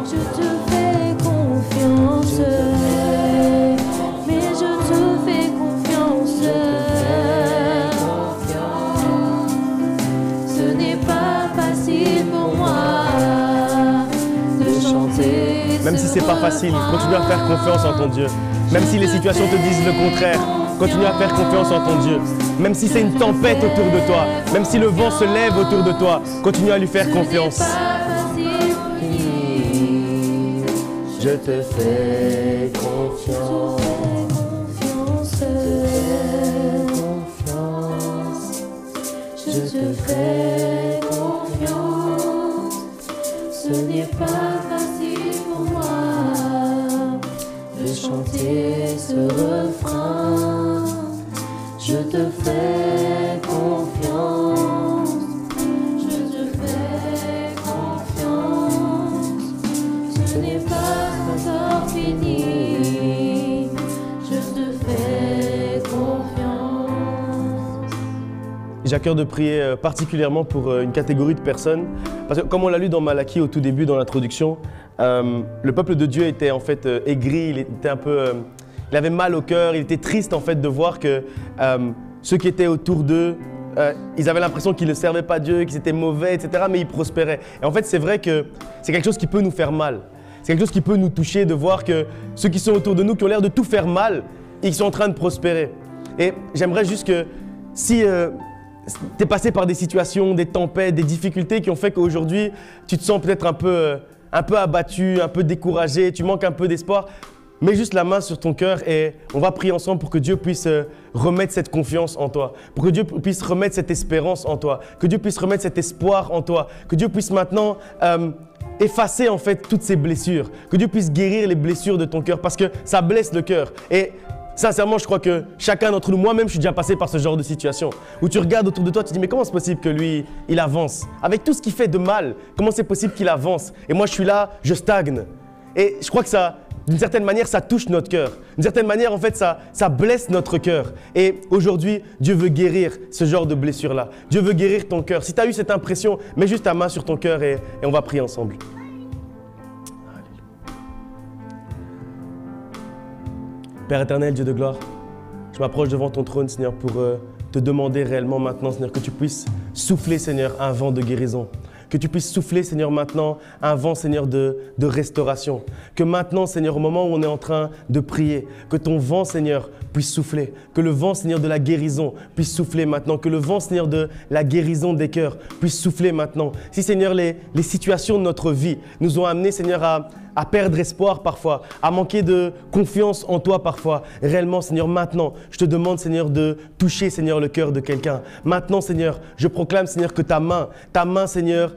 Je te fais confiance. Mais je te fais confiance. Ce n'est pas facile pour moi de chanter. Même si c'est pas facile, continue à faire confiance en ton Dieu. Même si les situations te disent le contraire, continue à faire confiance en ton Dieu. Même si c'est une tempête autour de toi, même si le vent se lève autour de toi, continue à lui faire confiance. Je te fais confiance. Je te fais confiance. Ce n'est pas facile pour moi de chanter ce refrain. Je te fais confiance. Je te fais confiance. Ce n'est pas encore fini. Je te fais confiance. J'ai à cœur de prier particulièrement pour une catégorie de personnes. Parce que comme on l'a lu dans Malachie au tout début, dans l'introduction, le peuple de Dieu était en fait aigri, il était un peu, il avait mal au cœur, il était triste en fait de voir que ceux qui étaient autour d'eux, ils avaient l'impression qu'ils ne servaient pas Dieu, qu'ils étaient mauvais, etc. Mais ils prospéraient. Et en fait, c'est vrai que c'est quelque chose qui peut nous faire mal. C'est quelque chose qui peut nous toucher de voir que ceux qui sont autour de nous, qui ont l'air de tout faire mal, ils sont en train de prospérer. Et j'aimerais juste que si tu es passé par des situations, des tempêtes, des difficultés qui ont fait qu'aujourd'hui, tu te sens peut-être un peu abattu, un peu découragé, tu manques un peu d'espoir. Mets juste la main sur ton cœur et on va prier ensemble pour que Dieu puisse remettre cette confiance en toi, pour que Dieu puisse remettre cette espérance en toi, que Dieu puisse remettre cet espoir en toi, que Dieu puisse maintenant effacer en fait toutes ces blessures, que Dieu puisse guérir les blessures de ton cœur parce que ça blesse le cœur. Et sincèrement, je crois que chacun d'entre nous, moi-même, je suis déjà passé par ce genre de situation où tu regardes autour de toi, tu te dis mais comment c'est possible que lui, il avance? Avec tout ce qu'il fait de mal, comment c'est possible qu'il avance? Et moi, je suis là, je stagne. Et je crois que ça, d'une certaine manière, ça touche notre cœur. D'une certaine manière, en fait, ça blesse notre cœur. Et aujourd'hui, Dieu veut guérir ce genre de blessure-là. Dieu veut guérir ton cœur. Si tu as eu cette impression, mets juste ta main sur ton cœur et on va prier ensemble. Père éternel, Dieu de gloire, je m'approche devant ton trône, Seigneur, pour te demander réellement maintenant, Seigneur, que tu puisses souffler, Seigneur, un vent de guérison. Que tu puisses souffler, Seigneur, maintenant, un vent, Seigneur, de restauration. Que maintenant, Seigneur, au moment où on est en train de prier, que ton vent, Seigneur, puisse souffler. Que le vent, Seigneur, de la guérison puisse souffler maintenant. Que le vent, Seigneur, de la guérison des cœurs puisse souffler maintenant. Si, Seigneur, les situations de notre vie nous ont amenés, Seigneur, à perdre espoir parfois, à manquer de confiance en toi parfois. Réellement, Seigneur, maintenant, je te demande, Seigneur, de toucher, Seigneur, le cœur de quelqu'un. Maintenant, Seigneur, je proclame, Seigneur, que ta main, Seigneur,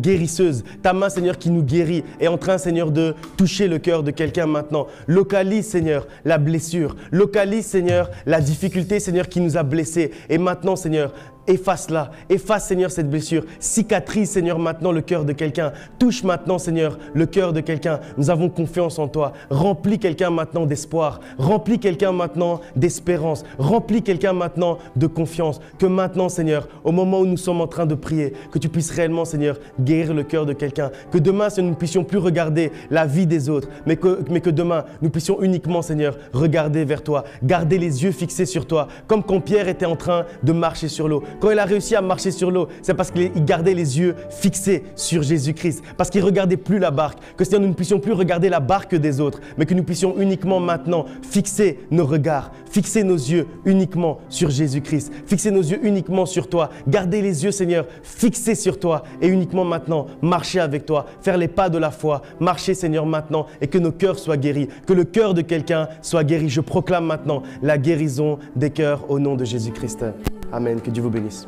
guérisseuse, ta main, Seigneur, qui nous guérit, est en train, Seigneur, de toucher le cœur de quelqu'un maintenant. Localise, Seigneur, la blessure. Localise, Seigneur, la difficulté, Seigneur, qui nous a blessés. Et maintenant, Seigneur, efface-la. Efface, Seigneur, cette blessure. Cicatrise, Seigneur, maintenant le cœur de quelqu'un. Touche maintenant, Seigneur, le cœur de quelqu'un. Nous avons confiance en toi. Remplis quelqu'un maintenant d'espoir. Remplis quelqu'un maintenant d'espérance. Remplis quelqu'un maintenant de confiance. Que maintenant, Seigneur, au moment où nous sommes en train de prier, que tu puisses réellement, Seigneur, guérir le cœur de quelqu'un. Que demain, nous ne puissions plus regarder la vie des autres, mais que demain, nous puissions uniquement, Seigneur, regarder vers toi. Garder les yeux fixés sur toi. Comme quand Pierre était en train de marcher sur l'eau. Quand il a réussi à marcher sur l'eau, c'est parce qu'il gardait les yeux fixés sur Jésus-Christ. Parce qu'il ne regardait plus la barque. Que Seigneur, nous ne puissions plus regarder la barque des autres, mais que nous puissions uniquement maintenant fixer nos regards, fixer nos yeux uniquement sur Jésus-Christ. Fixer nos yeux uniquement sur toi. Garder les yeux, Seigneur, fixés sur toi et uniquement maintenant marcher avec toi. Faire les pas de la foi. Marcher, Seigneur, maintenant et que nos cœurs soient guéris. Que le cœur de quelqu'un soit guéri. Je proclame maintenant la guérison des cœurs au nom de Jésus-Christ. Amen. Que Dieu vous bénisse.